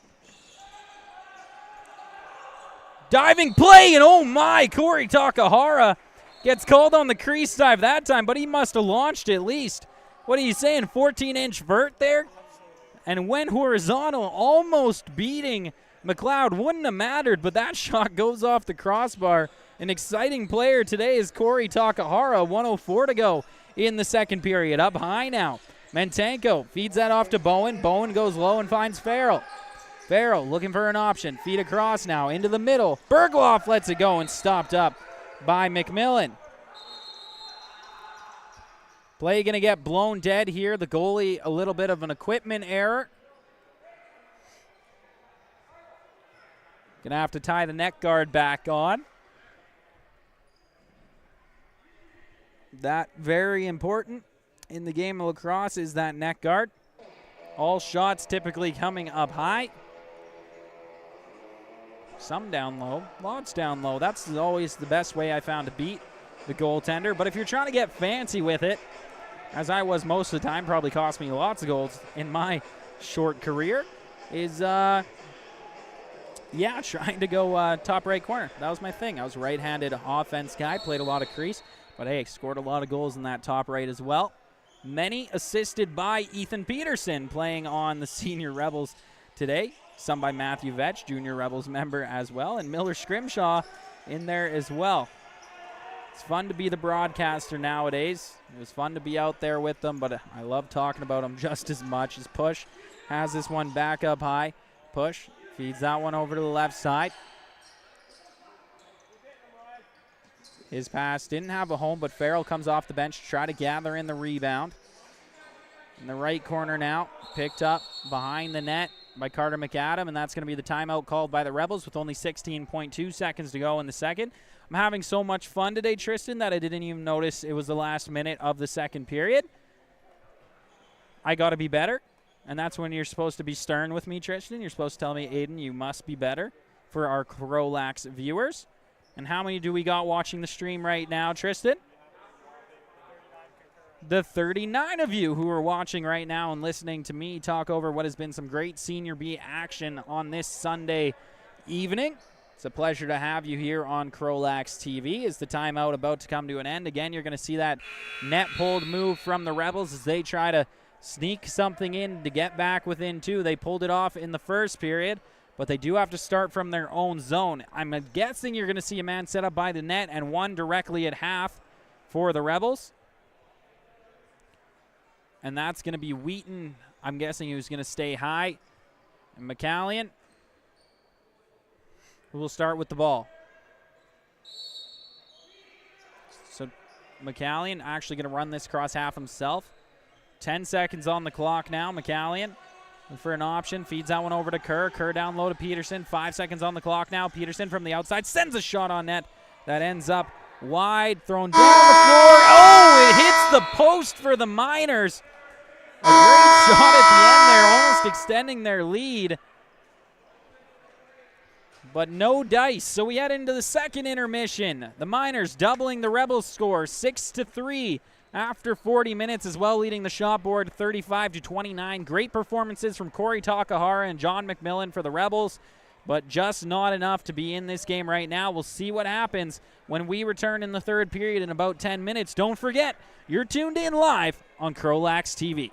Diving play, and oh my, Corey Takahara gets called on the crease dive that time, but he must have launched at least. What are you saying, 14-inch vert there? And went horizontal, almost beating McLeod. Wouldn't have mattered, but that shot goes off the crossbar. An exciting player today is Corey Takahara. 1:04 to go in the second period. Up high now. Mentanko feeds that off to Bowen. Bowen goes low and finds Farrell. Farrell looking for an option. Feed across now into the middle. Bergloff lets it go and stopped up by McMillan. Play going to get blown dead here. The goalie, a little bit of an equipment error. Going to have to tie the neck guard back on. That very important in the game of lacrosse is that neck guard. All shots typically coming up high. Some down low, lots down low. That's always the best way I found to beat the goaltender. But if you're trying to get fancy with it, as I was most of the time, probably cost me lots of goals in my short career, is, trying to go top right corner. That was my thing. I was right-handed offense guy, played a lot of crease, but hey, scored a lot of goals in that top right as well. Many assisted by Ethan Peterson playing on the Senior Rebels today. Some by Matthew Vetch, Junior Rebels member as well, and Miller Scrimshaw in there as well. It's fun to be the broadcaster nowadays. It was fun to be out there with them, but I love talking about them just as much. As Push has this one back up high. Push feeds that one over to the left side. His pass didn't have a home, but Farrell comes off the bench to try to gather in the rebound. In the right corner now, picked up behind the net by Carter McAdam, and that's going to be the timeout called by the Rebels with only 16.2 seconds to go in the second. I'm having so much fun today, Tristan, that I didn't even notice it was the last minute of the second period. I got to be better, and that's when you're supposed to be stern with me, Tristan. You're supposed to tell me, Aiden, you must be better for our CROW LAX viewers. And how many do we got watching the stream right now, Tristan? The 39 of you who are watching right now and listening to me talk over what has been some great Senior B action on this Sunday evening. It's a pleasure to have you here on CROW LAX TV. Is the timeout about to come to an end? Again, you're going to see that net pulled move from the Rebels as they try to sneak something in to get back within two. They pulled it off in the first period, but they do have to start from their own zone. I'm guessing you're going to see a man set up by the net and one directly at half for the Rebels. And that's going to be Wheaton. I'm guessing he was going to stay high. And McCallion, who will start with the ball. So McCallion actually going to run this cross half himself. 10 seconds on the clock now. McCallion for an option. Feeds that one over to Kerr. Kerr down low to Peterson. 5 seconds on the clock now. Peterson from the outside sends a shot on net. That ends up wide. Thrown down the floor. Oh, it hits the post for the Miners. A great shot at the end there, almost extending their lead. But no dice, so we head into the second intermission. The Miners doubling the Rebels score, 6-3 after 40 minutes as well, leading the shot board 35-29. Great performances from Corey Takahara and John McMillan for the Rebels. but just not enough to be in this game right now. We'll see what happens when we return in the third period in about 10 minutes. Don't forget, you're tuned in live on CROW LAX TV.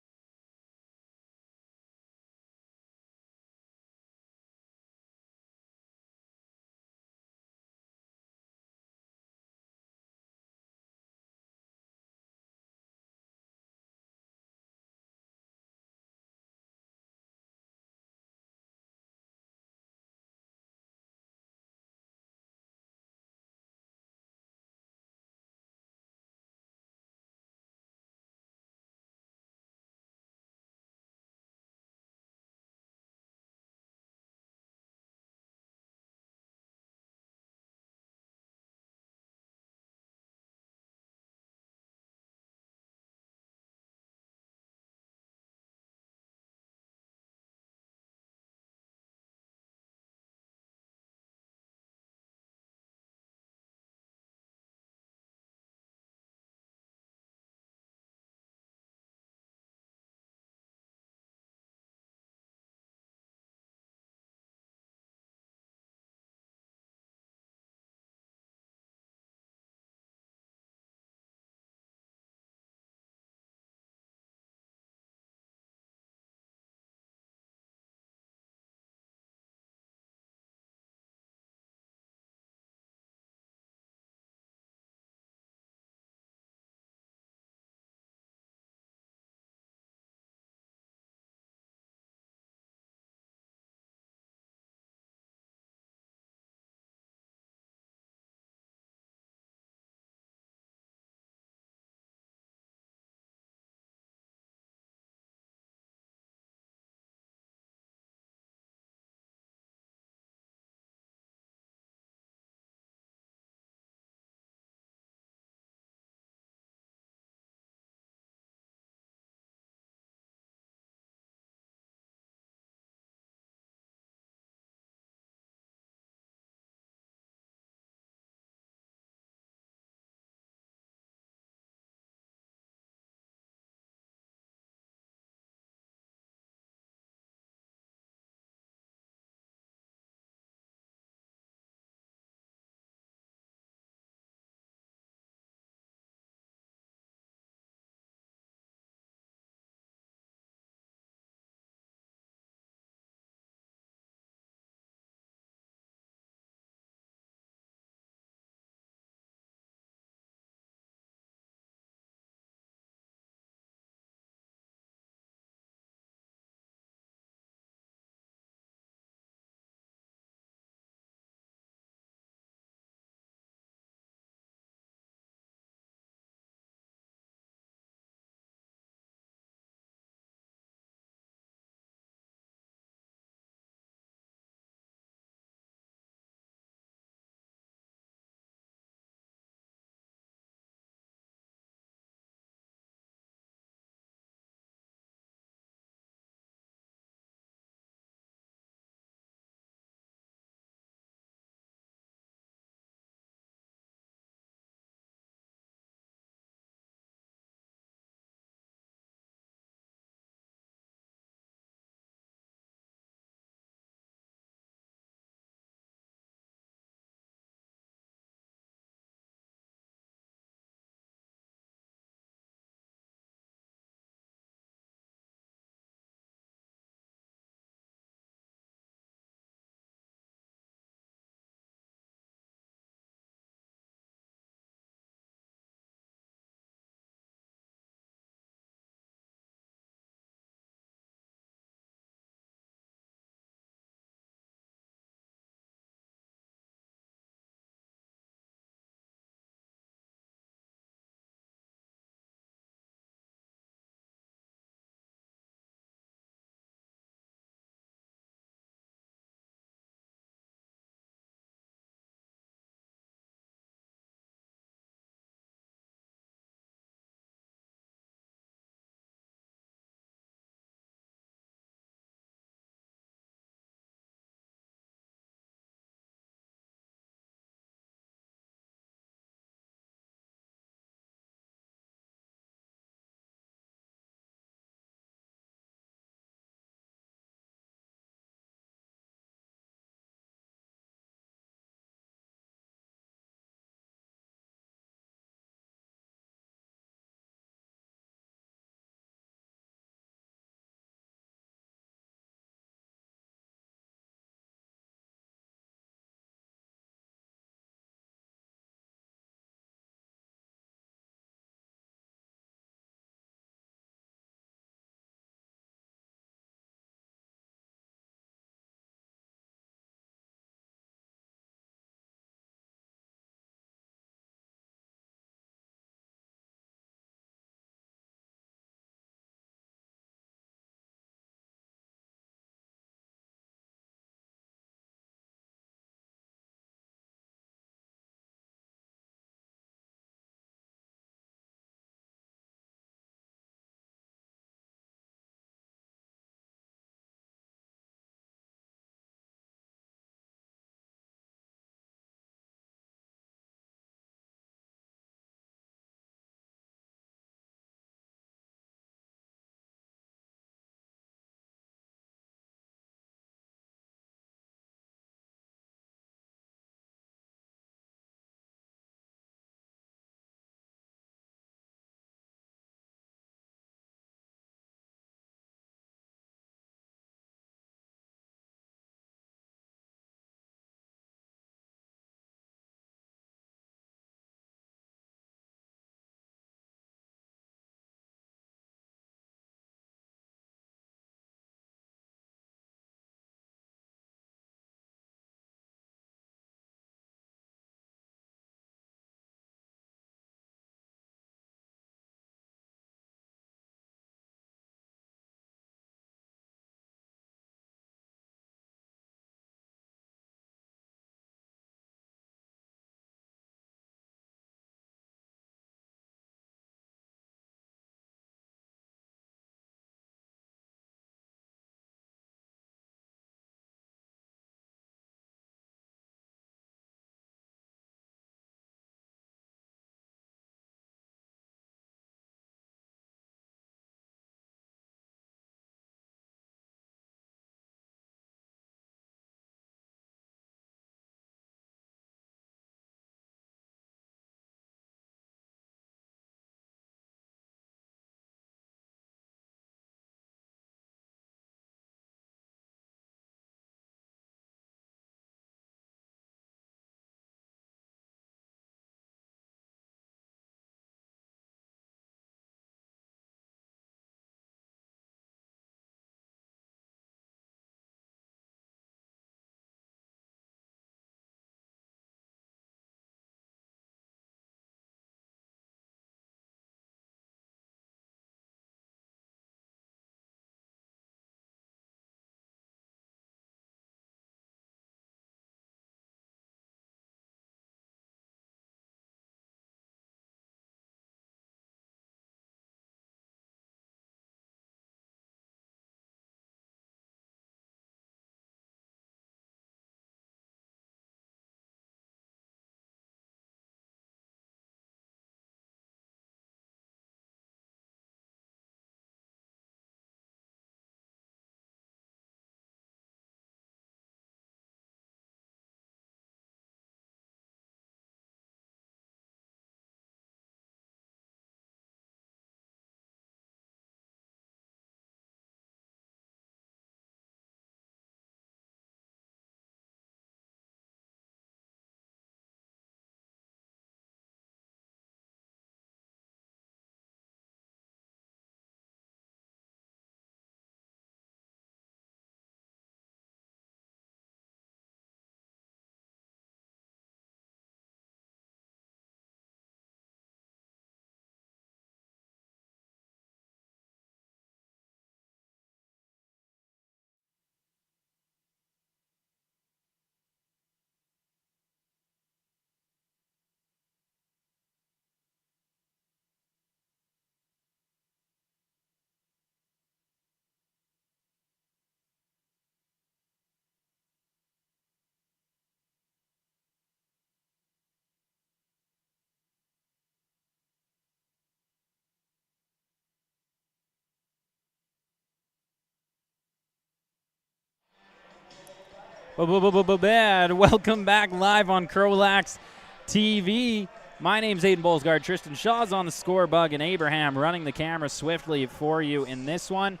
Bad. Welcome back live on CROW LAX TV. My name's Aiden Bolsgaard. Tristan Shaw's on the score bug, and Abraham running the camera swiftly for you in this one.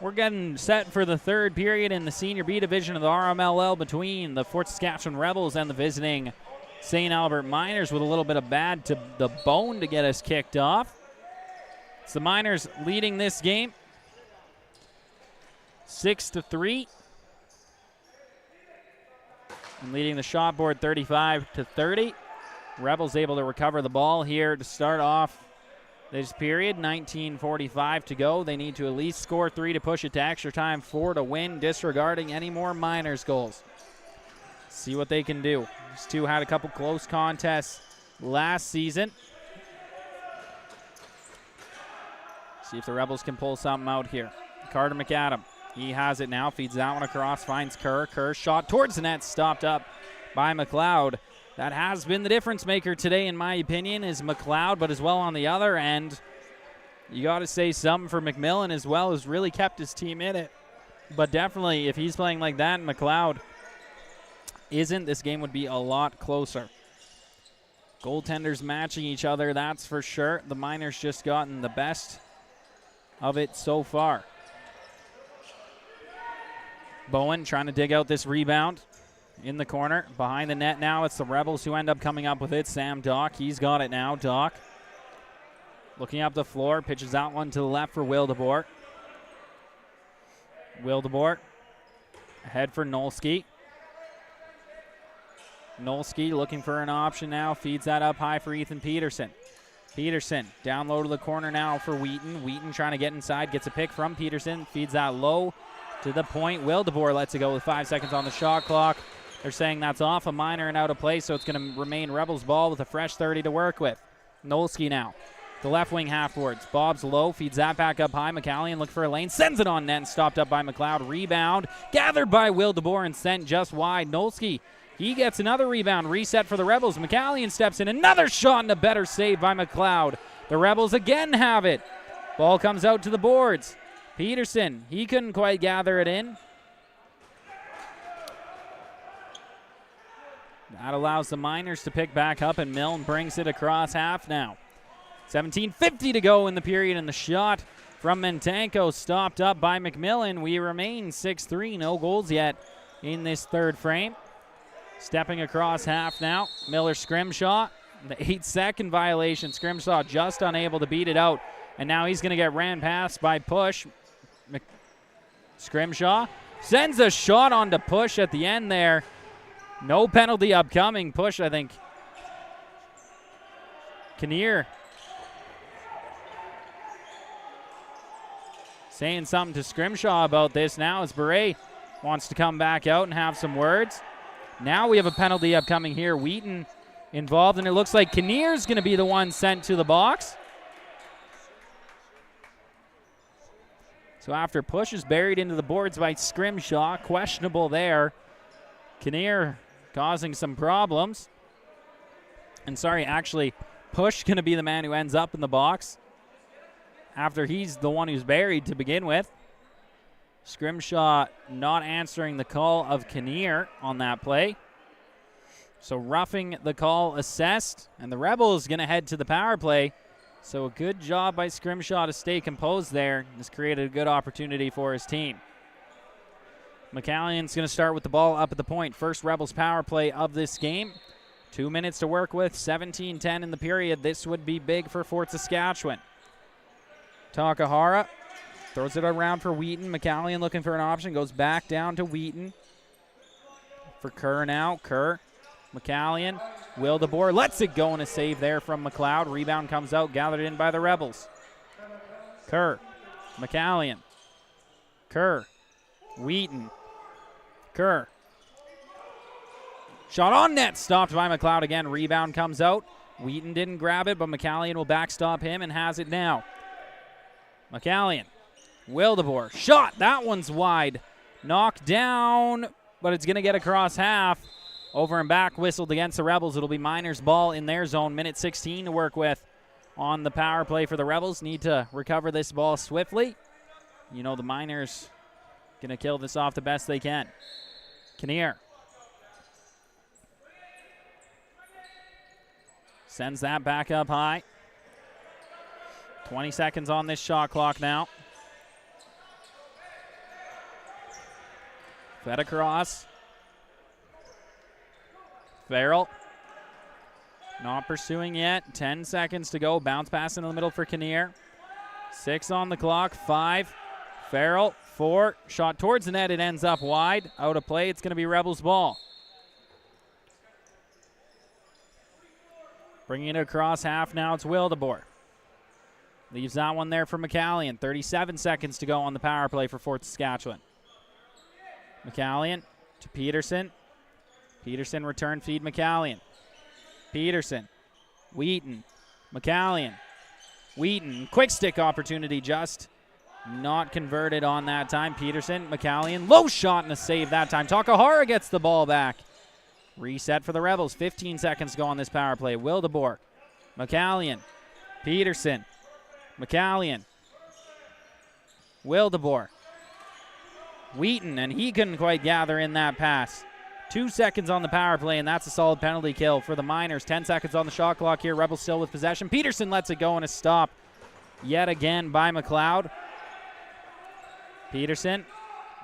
We're getting set for the third period in the Senior B division of the RMLL between the Fort Saskatchewan Rebels and the visiting St. Albert Miners, with a little bit of bad to the bone to get us kicked off. It's the Miners leading this game 6-3. And leading the shot board 35-30. Rebels able to recover the ball here to start off this period. 19:45 to go. They need to at least score 3 to push it to extra time, 4 to win, disregarding any more Miners goals. See what they can do. These two had a couple close contests last season. See if the Rebels can pull something out here. Carter McAdam. He has it now, feeds that one across, finds Kerr. Kerr shot towards the net, stopped up by McLeod. That has been the difference maker today, in my opinion, is McLeod, but as well on the other end, you got to say something for McMillan as well, who's really kept his team in it. But definitely, if he's playing like that and McLeod isn't, this game would be a lot closer. Goaltenders matching each other, that's for sure. The Miners just gotten the best of it so far. Bowen trying to dig out this rebound in the corner. Behind the net now, it's the Rebels who end up coming up with it. Sam Dock, he's got it now. Dock looking up the floor, pitches out one to the left for Wildeboer. Wildeboer ahead for Nolski. Nolski looking for an option now, feeds that up high for Ethan Peterson. Peterson down low to the corner now for Wheaton. Wheaton trying to get inside, gets a pick from Peterson, feeds that low to the point. Wildeboer lets it go with 5 seconds on the shot clock. They're saying that's off a Miner and out of play, so it's going to remain Rebels ball with a fresh 30 to work with. Nolski now. The left wing half-boards. Bob's low, feeds that back up high. McCallion looking for a lane, sends it on net and stopped up by McLeod. Rebound gathered by Wildeboer and sent just wide. Nolski, he gets another rebound. Reset for the Rebels. McCallion steps in. Another shot and a better save by McLeod. The Rebels again have it. Ball comes out to the boards. Peterson, he couldn't quite gather it in. That allows the Miners to pick back up, and Milne brings it across half now. 17:50 to go in the period, and the shot from Mentanko stopped up by McMillan. We remain 6-3, no goals yet in this third frame. Stepping across half now, Miller Scrimshaw. The 8-second violation. Scrimshaw just unable to beat it out, and now he's going to get ran past by Push. Scrimshaw sends a shot on to Push at the end there. No penalty upcoming. Push, I think. Kinnear saying something to Scrimshaw about this now as Beret wants to come back out and have some words. Now we have a penalty upcoming here. Wheaton involved, and it looks like Kinnear's going to be the one sent to the box. So after Push is buried into the boards by Scrimshaw, questionable there. Kinnear causing some problems. And sorry, actually, Push going to be the man who ends up in the box after he's the one who's buried to begin with. Scrimshaw not answering the call of Kinnear on that play. So roughing the call assessed, and the Rebels going to head to the power play. So a good job by Scrimshaw to stay composed there. Has created a good opportunity for his team. McCallion's going to start with the ball up at the point. First Rebels power play of this game. 2 minutes to work with, 17-10 in the period. This would be big for Fort Saskatchewan. Takahara throws it around for Wheaton. McCallion looking for an option. Goes back down to Wheaton. For Kerr now. Kerr. McCallion. Wildeboer lets it go, and a save there from McLeod. Rebound comes out, gathered in by the Rebels. Kerr. McCallion. Kerr. Wheaton. Kerr. Shot on net, stopped by McLeod again. Rebound comes out. Wheaton didn't grab it, but McCallion will backstop him and has it now. McCallion. Wildeboer. Shot. That one's wide. Knocked down, but it's going to get across half. Over and back, whistled against the Rebels. It'll be Miners' ball in their zone. Minute 16 to work with on the power play for the Rebels. Need to recover this ball swiftly. You know the Miners going to kill this off the best they can. Kinnear sends that back up high. 20 seconds on this shot clock now. Fed across. Farrell not pursuing yet. 10 seconds to go. Bounce pass in the middle for Kinnear. 6 on the clock. 5. Farrell. 4. Shot towards the net. It ends up wide. Out of play. It's going to be Rebels ball. Bringing it across half now. It's Wildeboer. Leaves that one there for McCallion. 37 seconds to go on the power play for Fort Saskatchewan. McCallion to Peterson. Peterson return feed McCallion. Peterson. Wheaton. McCallion. Wheaton. Quick stick opportunity just not converted on that time. Peterson. McCallion. Low shot and a save that time. Takahara gets the ball back. Reset for the Rebels. 15 seconds to go on this power play. Wildeboer. McCallion. Peterson. McCallion. Wildeboer. Wheaton, and he couldn't quite gather in that pass. 2 seconds on the power play, and that's a solid penalty kill for the Miners. 10 seconds on the shot clock here. Rebels still with possession. Peterson lets it go, and a stop yet again by McLeod. Peterson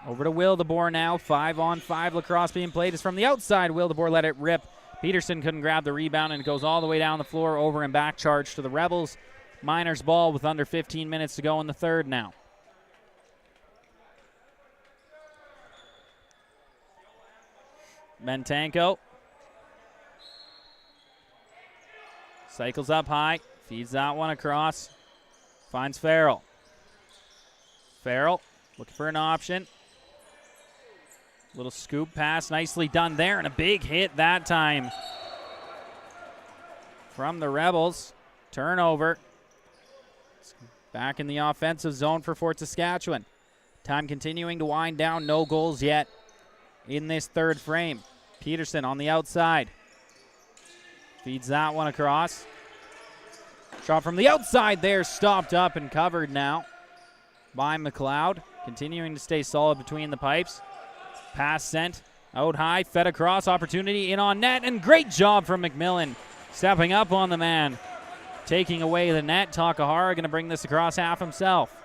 over to Wildeboer now. 5-on-5 lacrosse being played. Is from the outside. Wildeboer let it rip. Peterson couldn't grab the rebound, and it goes all the way down the floor, over and back charge to the Rebels. Miners ball with under 15 minutes to go in the third now. Mentanko cycles up high, feeds that one across, finds Farrell. Farrell looking for an option. Little scoop pass, nicely done there, and a big hit that time from the Rebels. Turnover. Back in the offensive zone for Fort Saskatchewan. Time continuing to wind down, no goals yet in this third frame. Peterson on the outside. Feeds that one across. Shot from the outside there, stopped up and covered now by McLeod. Continuing to stay solid between the pipes. Pass sent out high, fed across, opportunity in on net, and great job from McMillan. Stepping up on the man, taking away the net. Takahara going to bring this across half himself.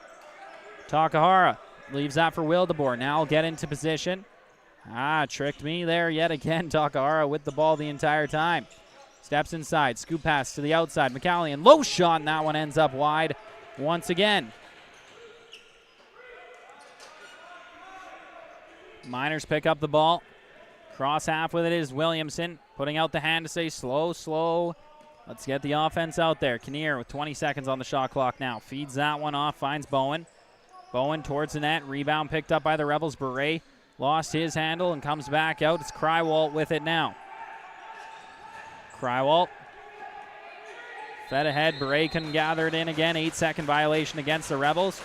Takahara leaves that for Wildeboer. Now will get into position. Tricked me there yet again. Takahara with the ball the entire time. Steps inside, scoop pass to the outside. McCallion, low shot, and that one ends up wide once again. Miners pick up the ball. Cross half with it is Williamson. Putting out the hand to say slow, slow. Let's get the offense out there. Kinnear with 20 seconds on the shot clock now. Feeds that one off, finds Bowen. Bowen towards the net. Rebound picked up by the Rebels. Beret lost his handle and comes back out. It's Crywalt with it now. Crywalt fed ahead. Beret couldn't gather it in again. 8-second violation against the Rebels.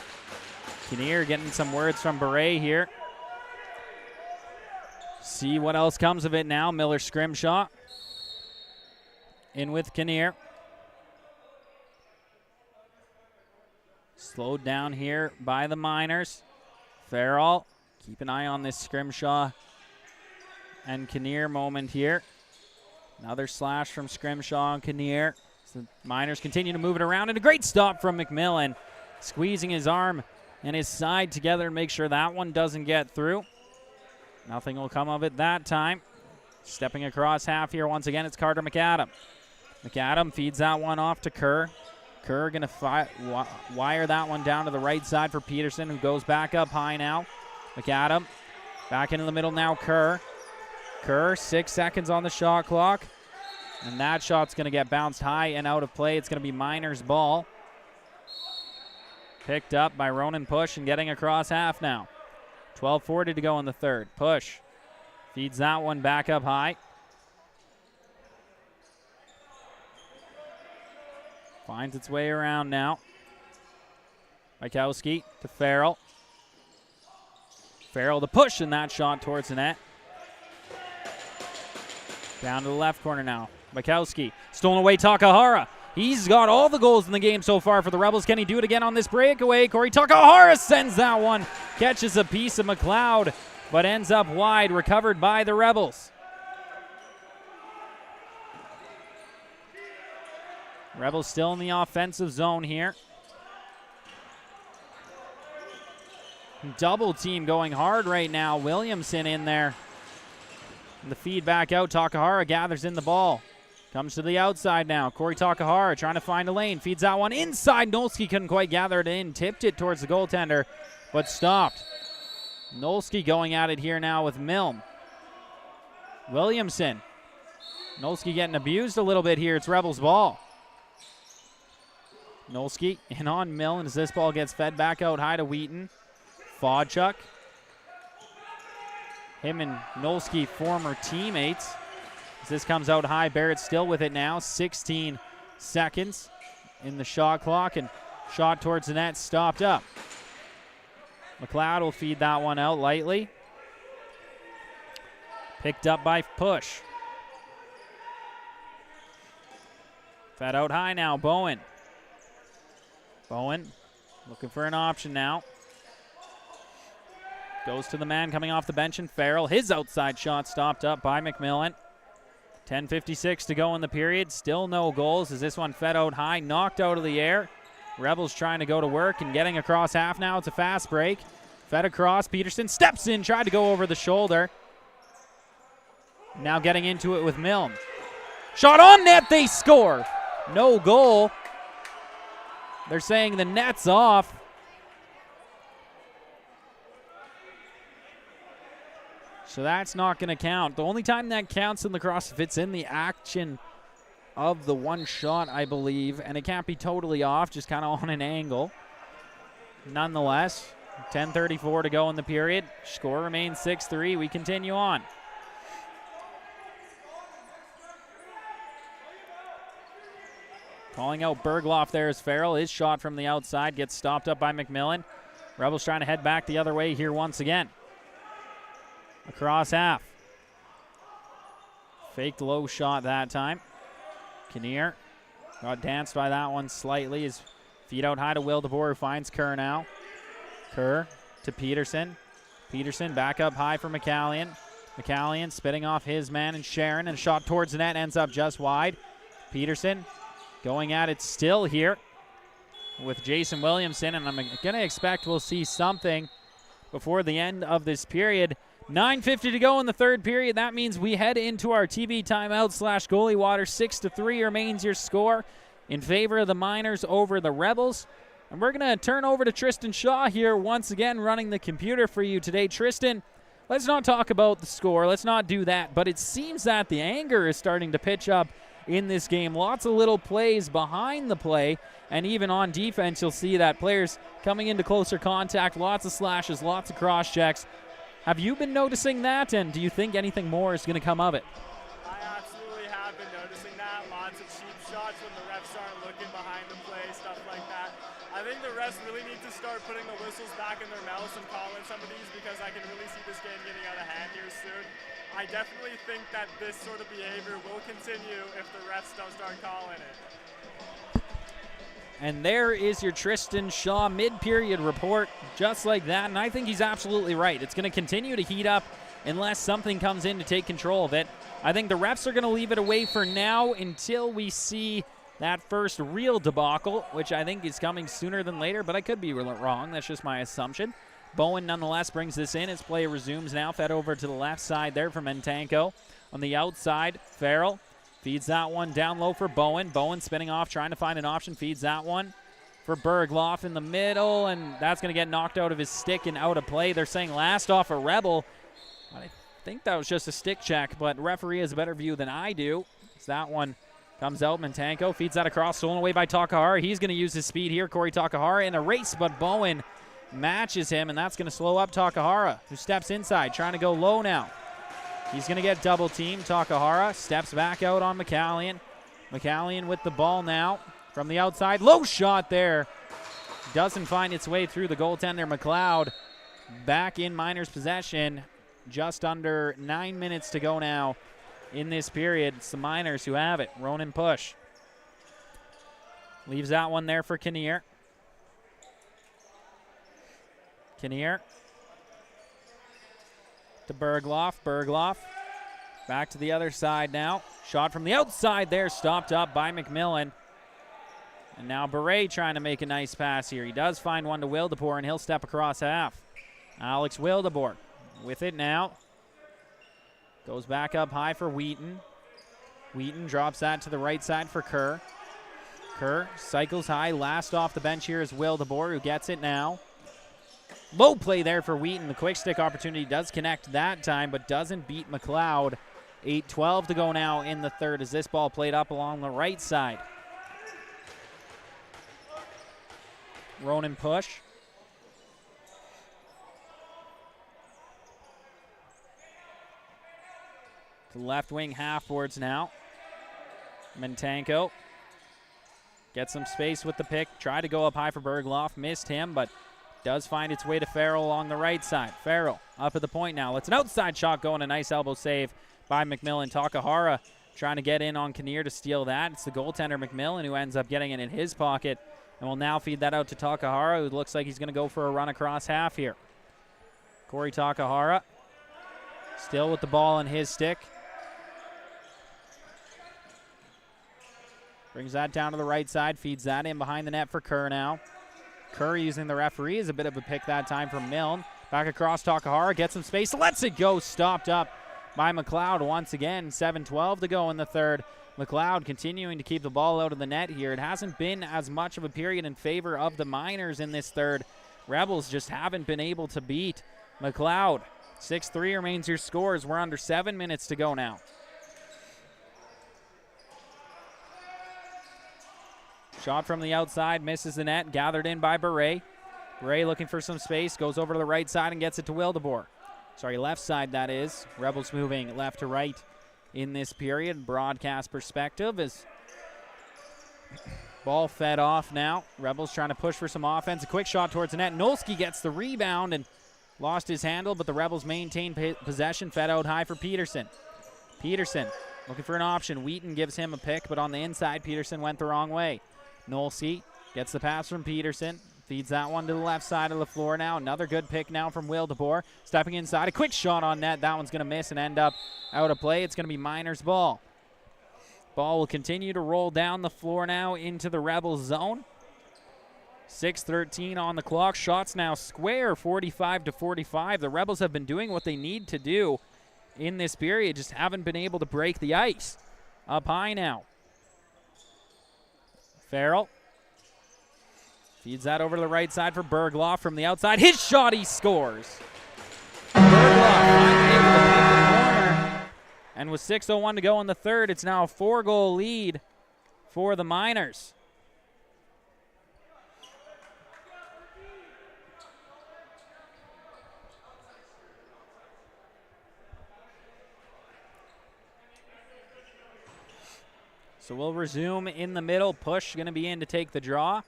Kinnear getting some words from Beret here. See what else comes of it now. Miller Scrimshaw in with Kinnear. Slowed down here by the Miners. Farrell, keep an eye on this Scrimshaw and Kinnear moment here. Another slash from Scrimshaw and Kinnear. So the Miners continue to move it around, and a great stop from McMillan, squeezing his arm and his side together to make sure that one doesn't get through. Nothing will come of it that time. Stepping across half here once again, it's Carter McAdam. McAdam feeds that one off to Kerr. Kerr going to wire that one down to the right side for Peterson, who goes back up high now. McAdam back into the middle now, Kerr. Kerr, 6 seconds on the shot clock. And that shot's going to get bounced high and out of play. It's going to be Miners' ball. Picked up by Ronan Push and getting across half now. 12:40 to go in the third. Push feeds that one back up high. Finds its way around now. Mikowski to Farrell. Farrell to push, and that shot towards the net. Down to the left corner now. Mikowski stolen away. Takahara. He's got all the goals in the game so far for the Rebels. Can he do it again on this breakaway? Corey Takahara sends that one. Catches a piece of McLeod but ends up wide, recovered by the Rebels. Rebels still in the offensive zone here. Double team going hard right now. Williamson in there. And the feed back out. Takahara gathers in the ball. Comes to the outside now. Corey Takahara trying to find a lane. Feeds that one inside. Nolski couldn't quite gather it in. Tipped it towards the goaltender, but stopped. Nolski going at it here now with Milne. Williamson. Nolski getting abused a little bit here. It's Rebels ball. Nolski in on Milne as this ball gets fed back out high to Wheaton. Fodchuk. Him and Nolski former teammates. As this comes out high, Barrett still with it now. 16 seconds in the shot clock, and shot towards the net stopped up. McLeod will feed that one out lightly. Picked up by Push. Fed out high now, Bowen. Bowen looking for an option now. Goes to the man coming off the bench and Farrell. His outside shot stopped up by McMillan. 10:56 to go in the period. Still no goals as this one fed out high, knocked out of the air. Rebels trying to go to work and getting across half now. It's a fast break. Fed across. Peterson steps in, tried to go over the shoulder. Now getting into it with Milne. Shot on net, they score. No goal. They're saying the net's off. So that's not going to count. The only time that counts in lacrosse if it's in the action of the one shot, I believe, and it can't be totally off, just kind of on an angle. Nonetheless, 10:34 to go in the period. Score remains 6-3. We continue on. Calling out Bergloff there is Farrell. His shot from the outside gets stopped up by McMillan. Rebels trying to head back the other way here once again. Across half. Faked low shot that time. Kinnear got danced by that one slightly. His feet out high to Will DeBoer, who finds Kerr now. Kerr to Peterson. Peterson back up high for McCallion. McCallion spitting off his man and Sharon, and a shot towards the net ends up just wide. Peterson going at it still here with Jason Williamson, and I'm going to expect we'll see something before the end of this period. 9:50 to go in the third period. That means we head into our TV timeout / goalie water. 6-3 remains your score in favor of the Miners over the Rebels. And we're going to turn over to Tristan Shaw here once again running the computer for you today. Tristan, let's not talk about the score. Let's not do that. But it seems that the anger is starting to pitch up in this game. Lots of little plays behind the play, and even on defense you'll see that players coming into closer contact, lots of slashes, lots of cross checks. Have you been noticing that, and do you think anything more is going to come of it? I absolutely have been noticing that. Lots of cheap shots when the refs aren't looking behind the play, stuff like that. I think the refs really need to start putting the whistles back in their mouths and calling some of these, because I can really see this game getting out of hand here soon. I definitely think that this sort of behavior will continue if the refs don't start calling it. And there is your Tristan Shaw mid-period report, just like that. And I think he's absolutely right. It's going to continue to heat up unless something comes in to take control of it. I think the refs are going to leave it away for now until we see that first real debacle, which I think is coming sooner than later, but I could be wrong. That's just my assumption. Bowen nonetheless brings this in. His play resumes now. Fed over to the left side there for Mentanko. On the outside, Farrell feeds that one down low for Bowen. Bowen spinning off, trying to find an option. Feeds that one for Bergloff in the middle, and that's going to get knocked out of his stick and out of play. They're saying last off a Rebel. I think that was just a stick check, but referee has a better view than I do. So that one comes out. Mentanko feeds that across, stolen away by Takahara. He's going to use his speed here. Corey Takahara in a race, but Bowen matches him, and that's going to slow up Takahara, who steps inside, trying to go low now. He's going to get double-teamed. Takahara steps back out on McCallion. McCallion with the ball now from the outside. Low shot there. Doesn't find its way through the goaltender, McLeod. Back in Miners' possession. Just under 9 minutes to go now in this period. It's the Miners who have it. Ronan Push leaves that one there for Kinnear. Kinnear to Bergloff. Bergloff back to the other side now. Shot from the outside there, stopped up by McMillan. And now Beret trying to make a nice pass here. He does find one to Wildeboer, and he'll step across half. Alex Wildeboer with it now. Goes back up high for Wheaton. Wheaton drops that to the right side for Kerr. Kerr cycles high. Last off the bench here is Wildeboer, who gets it now. Low play there for Wheaton. The quick stick opportunity does connect that time, but doesn't beat McLeod. 8:12 to go now in the third as this ball played up along the right side. Ronan push. To left wing half-boards now. Mentanko gets some space with the pick. Tried to go up high for Bergloff. Missed him, but does find its way to Farrell along the right side. Farrell up at the point now. Let's an outside shot go and a nice elbow save by McMillan. Takahara trying to get in on Kinnear to steal that. It's the goaltender McMillan who ends up getting it in his pocket. And will now feed that out to Takahara, who looks like he's going to go for a run across half here. Corey Takahara still with the ball in his stick. Brings that down to the right side, feeds that in behind the net for Kerr now. Kerr using the referee is a bit of a pick that time from Milne. Back across Takahara, gets some space, lets it go, stopped up by McLeod once again. 7:12 to go in the third. McLeod continuing to keep the ball out of the net here. It hasn't been as much of a period in favor of the Miners in this third. Rebels just haven't been able to beat McLeod. 6-3 remains your scores. We're under 7 minutes to go now. Shot from the outside, misses the net, gathered in by Beret. Beret looking for some space, goes over to the right side and gets it to Wildeboer. Sorry, left side that is. Rebels moving left to right in this period. Broadcast perspective is ball fed off now. Rebels trying to push for some offense. A quick shot towards the net. Nolski gets the rebound and lost his handle, but the Rebels maintain possession. Fed out high for Peterson. Peterson looking for an option. Wheaton gives him a pick, but on the inside, Peterson went the wrong way. Nolski gets the pass from Peterson. Feeds that one to the left side of the floor now. Another good pick now from Wildeboer. Stepping inside. A quick shot on net. That one's going to miss and end up out of play. It's going to be Miners' ball. Ball will continue to roll down the floor now into the Rebels zone. 6:13 on the clock. Shots now square, 45-45. The Rebels have been doing what they need to do in this period. Just haven't been able to break the ice. Up high now. Farrell feeds that over to the right side for Bergloff from the outside. His shot, he scores. Bergloff finally able to make the corner. And with 6:01 to go in the third, it's now a 4-goal lead for the Miners. So we'll resume in the middle. Push going to be in to take the draw.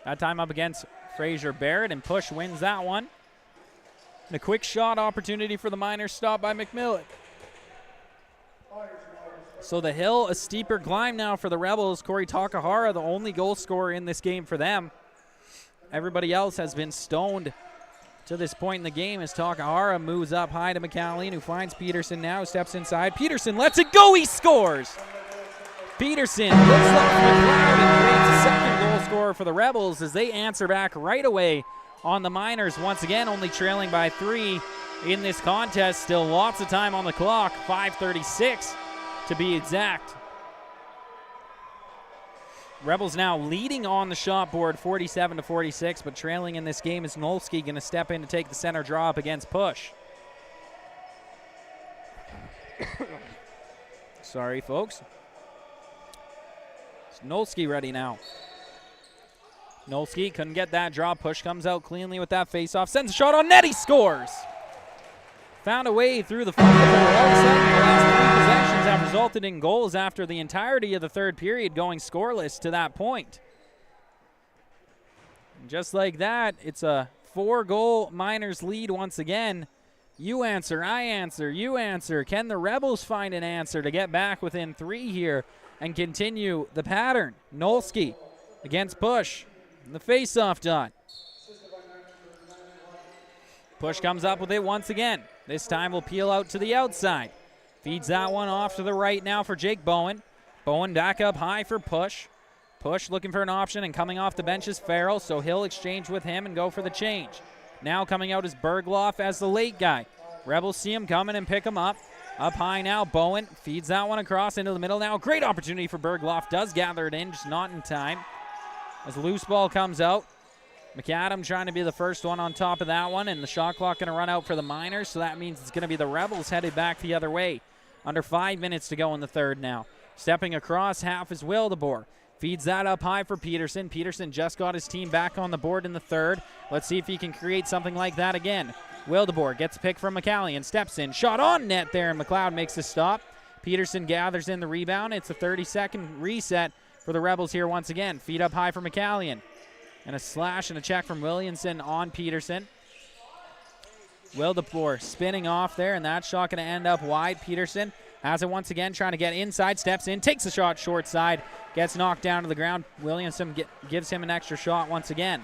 That time up against Fraser Barrett, and Push wins that one. And a quick shot opportunity for the Miners, stopped by McMillan. So the hill, a steeper climb now for the Rebels. Corey Takahara, the only goal scorer in this game for them. Everybody else has been stoned to this point in the game as Takahara moves up high to McCalleen, who finds Peterson now, steps inside. Peterson lets it go, he scores! Peterson looks like McLeod and creates a second goal scorer for the Rebels as they answer back right away on the Miners. Once again, only trailing by 3 in this contest. Still lots of time on the clock, 5:36 to be exact. Rebels now leading on the shot board, 47-46, but trailing in this game is Nolski going to step in to take the center draw up against Push. Sorry, folks. It's Nolski ready now. Nolski couldn't get that draw. Push comes out cleanly with that faceoff. Sends a shot on net. He scores. Found a way through the field. All of a sudden, the last 3 possessions have resulted in goals after the entirety of the third period going scoreless to that point. And just like that, it's a 4-goal Miners lead once again. You answer, I answer, you answer. Can the Rebels find an answer to get back within 3 here and continue the pattern? Nolski against Push. And the face-off done. Push comes up with it once again. This time will peel out to the outside. Feeds that one off to the right now for Jake Bowen. Bowen back up high for Push. Push looking for an option, and coming off the bench is Farrell, so he'll exchange with him and go for the change. Now coming out is Bergloff as the late guy. Rebels see him coming and pick him up. Up high now, Bowen feeds that one across into the middle now. Great opportunity for Bergloff. Does gather it in, just not in time. As the loose ball comes out, McAdam trying to be the first one on top of that one, and the shot clock going to run out for the Miners, so that means it's going to be the Rebels headed back the other way. Under 5 minutes to go in the third now. Stepping across half is Wildeboer. Feeds that up high for Peterson. Peterson just got his team back on the board in the third. Let's see if he can create something like that again. Wildeboer gets a pick from McCallion, steps in, shot on net there, and McLeod makes the stop. Peterson gathers in the rebound. It's a 30-second reset for the Rebels here once again. Feed up high for McCallion. And a slash and a check from Williamson on Peterson. Wildeboer spinning off there, and that shot going to end up wide. Peterson has it once again, trying to get inside, steps in, takes a shot short side, gets knocked down to the ground. Williamson gives him an extra shot once again.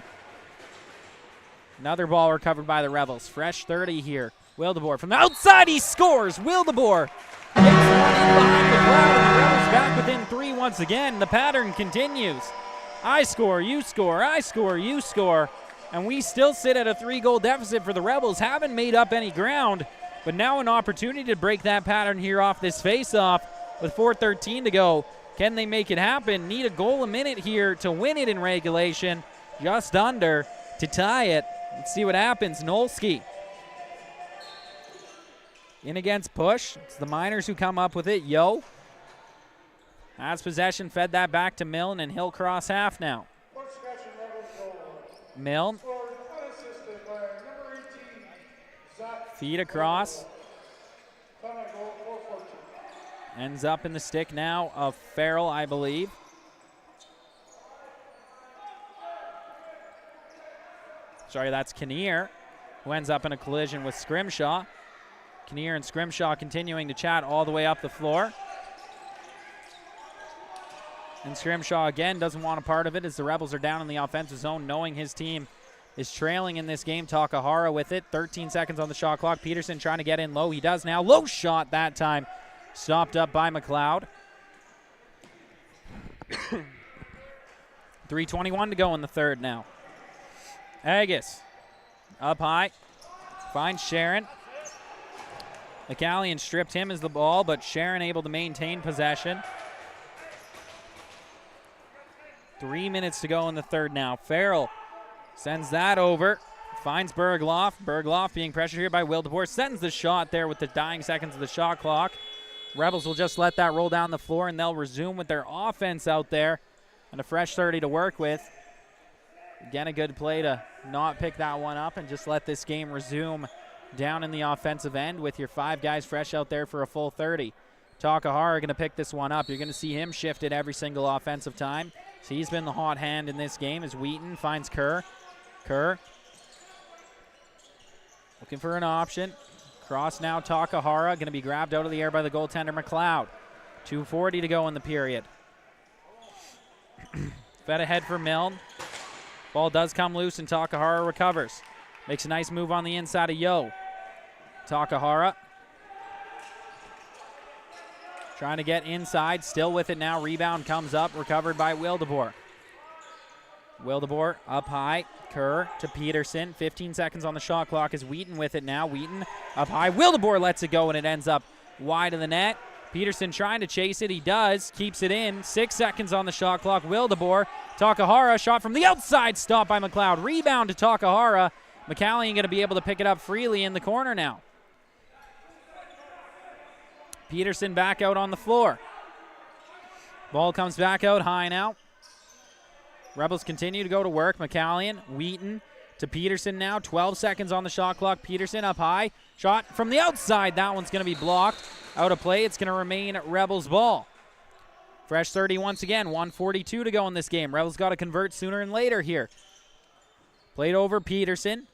Another ball recovered by the Rebels. Fresh 30 here. Wildeboer from the outside, he scores. Wildeboer gets one in behind the crowd, and the Rebels back within 3 once again. The pattern continues. I score, you score, I score, you score. And we still sit at a 3-goal deficit for the Rebels. Haven't made up any ground, but now an opportunity to break that pattern here off this face-off with 4:13 to go. Can they make it happen? Need a goal a minute here to win it in regulation. Just under to tie it. Let's see what happens. Nolski in against Push. It's the Miners who come up with it. Yo has possession, fed that back to Milne, and he'll cross half now. Milne. Feed across. Ends up in the stick now of Farrell, I believe. Sorry, that's Kinnear, who ends up in a collision with Scrimshaw. Kinnear and Scrimshaw continuing to chat all the way up the floor. And Scrimshaw again doesn't want a part of it as the Rebels are down in the offensive zone, knowing his team is trailing in this game. Takahara with it. 13 seconds on the shot clock. Peterson trying to get in low. He does now. Low shot that time. Stopped up by McLeod. 3:21 to go in the third now. Agus up high. Finds Sharon. McCallion stripped him as the ball, but Sharon able to maintain possession. 3 minutes to go in the third now. Farrell sends that over. Finds Bergloff. Bergloff being pressured here by Wildeboer. Sends the shot there with the dying seconds of the shot clock. Rebels will just let that roll down the floor, and they'll resume with their offense out there. And a fresh 30 to work with. Again, a good play to not pick that one up and just let this game resume down in the offensive end with your 5 guys fresh out there for a full 30. Takahara going to pick this one up. You're going to see him shift it every single offensive time. So he's been the hot hand in this game as Wheaton finds Kerr. Kerr looking for an option. Cross now, Takahara going to be grabbed out of the air by the goaltender McLeod. 2:40 to go in the period. Fed ahead for Milne. Ball does come loose and Takahara recovers. Makes a nice move on the inside of Yo. Takahara trying to get inside, still with it now. Rebound comes up, recovered by Wildeboer. Wildeboer up high. Kerr to Peterson. 15 seconds on the shot clock as Wheaton with it now. Wheaton up high. Wildeboer lets it go, and it ends up wide of the net. Peterson trying to chase it. He does. Keeps it in. 6 seconds on the shot clock. Wildeboer. Takahara shot from the outside. Stopped by McLeod. Rebound to Takahara. McCallion going to be able to pick it up freely in the corner now. Peterson back out on the floor. Ball comes back out high now. Rebels continue to go to work. McCallion, Wheaton to Peterson now. 12 seconds on the shot clock. Peterson up high. Shot from the outside. That one's going to be blocked. Out of play. It's going to remain Rebels ball. Fresh 30 once again. 1:42 to go in this game. Rebels got to convert sooner and later here. Played over Peterson.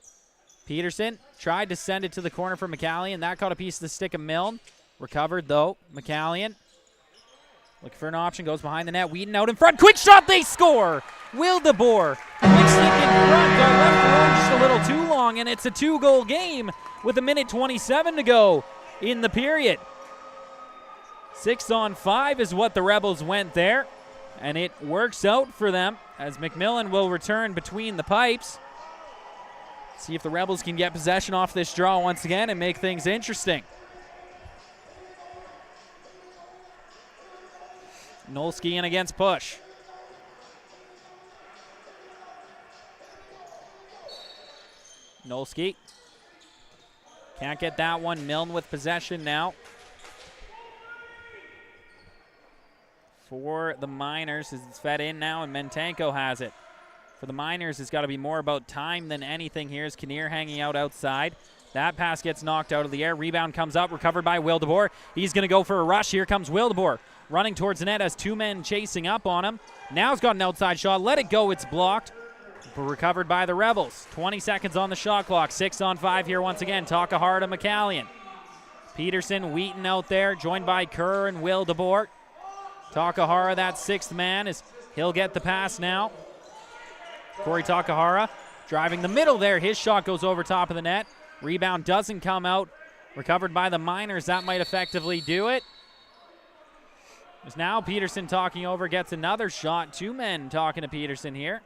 Peterson tried to send it to the corner for McCallion. That caught a piece of the stick of Milne. Recovered, though. McCallion looking for an option. Goes behind the net. Wheaton out in front. Quick shot. They score. Wildeboer. Quick stick in front. Got left alone just a little too long, and it's It's a 2-goal game with 1:27 to go in the period. 6-on-5 is what the Rebels went there, and it works out for them as McMillan will return between the pipes. See if the Rebels can get possession off this draw once again and make things interesting. Nolski in against push. Nolski can't get that one. Milne with possession now. For the Miners, it's fed in now, and Mentenko has it. For the Miners, it's got to be more about time than anything here. Is Kinnear hanging out outside. That pass gets knocked out of the air. Rebound comes up, recovered by Wildeboer. He's going to go for a rush. Here comes Wildeboer. Running towards the net as 2 men chasing up on him. Now he's got an outside shot. Let it go. It's blocked. But recovered by the Rebels. 20 seconds on the shot clock. 6-on-5 here once again. Takahara to McCallion. Peterson, Wheaton out there, joined by Kerr and Wildeboer. Takahara, that 6th man, he'll get the pass now. Corey Takahara driving the middle there. His shot goes over top of the net. Rebound doesn't come out. Recovered by the Miners. That might effectively do it. There's now Peterson talking over, gets another shot. 2 men talking to Peterson here.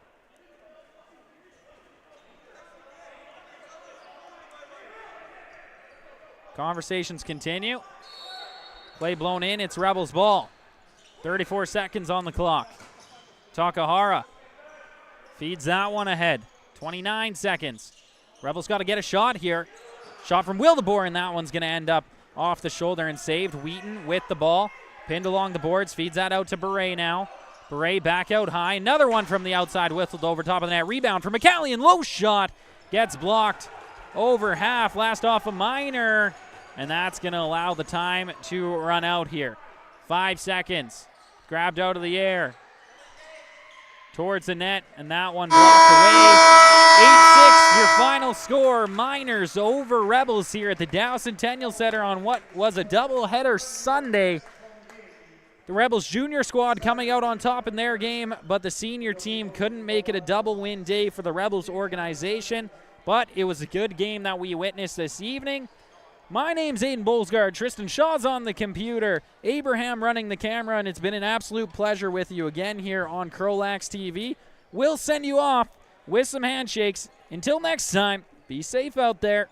Conversations continue. Play blown in. It's Rebels ball. 34 seconds on the clock. Takahara feeds that one ahead. 29 seconds. Rebels got to get a shot here. Shot from Wildeboer, and that one's going to end up off the shoulder and saved. Wheaton with the ball. Pinned along the boards. Feeds that out to Beret now. Beret back out high. Another one from the outside. Whistled over top of the net. Rebound for McCallion. Low shot. Gets blocked over half. Last off a Miner. And that's going to allow the time to run out here. 5 seconds. Grabbed out of the air. Towards the net, and that one blocked away. 8-6, your final score. Miners over Rebels here at the Dow Centennial Center on what was a doubleheader Sunday. The Rebels junior squad coming out on top in their game, but the senior team couldn't make it a double win day for the Rebels organization. But it was a good game that we witnessed this evening. My name's Aiden Bolsgaard. Tristan Shaw's on the computer. Abraham running the camera, and it's been an absolute pleasure with you again here on CROW LAX TV. We'll send you off with some handshakes. Until next time, be safe out there.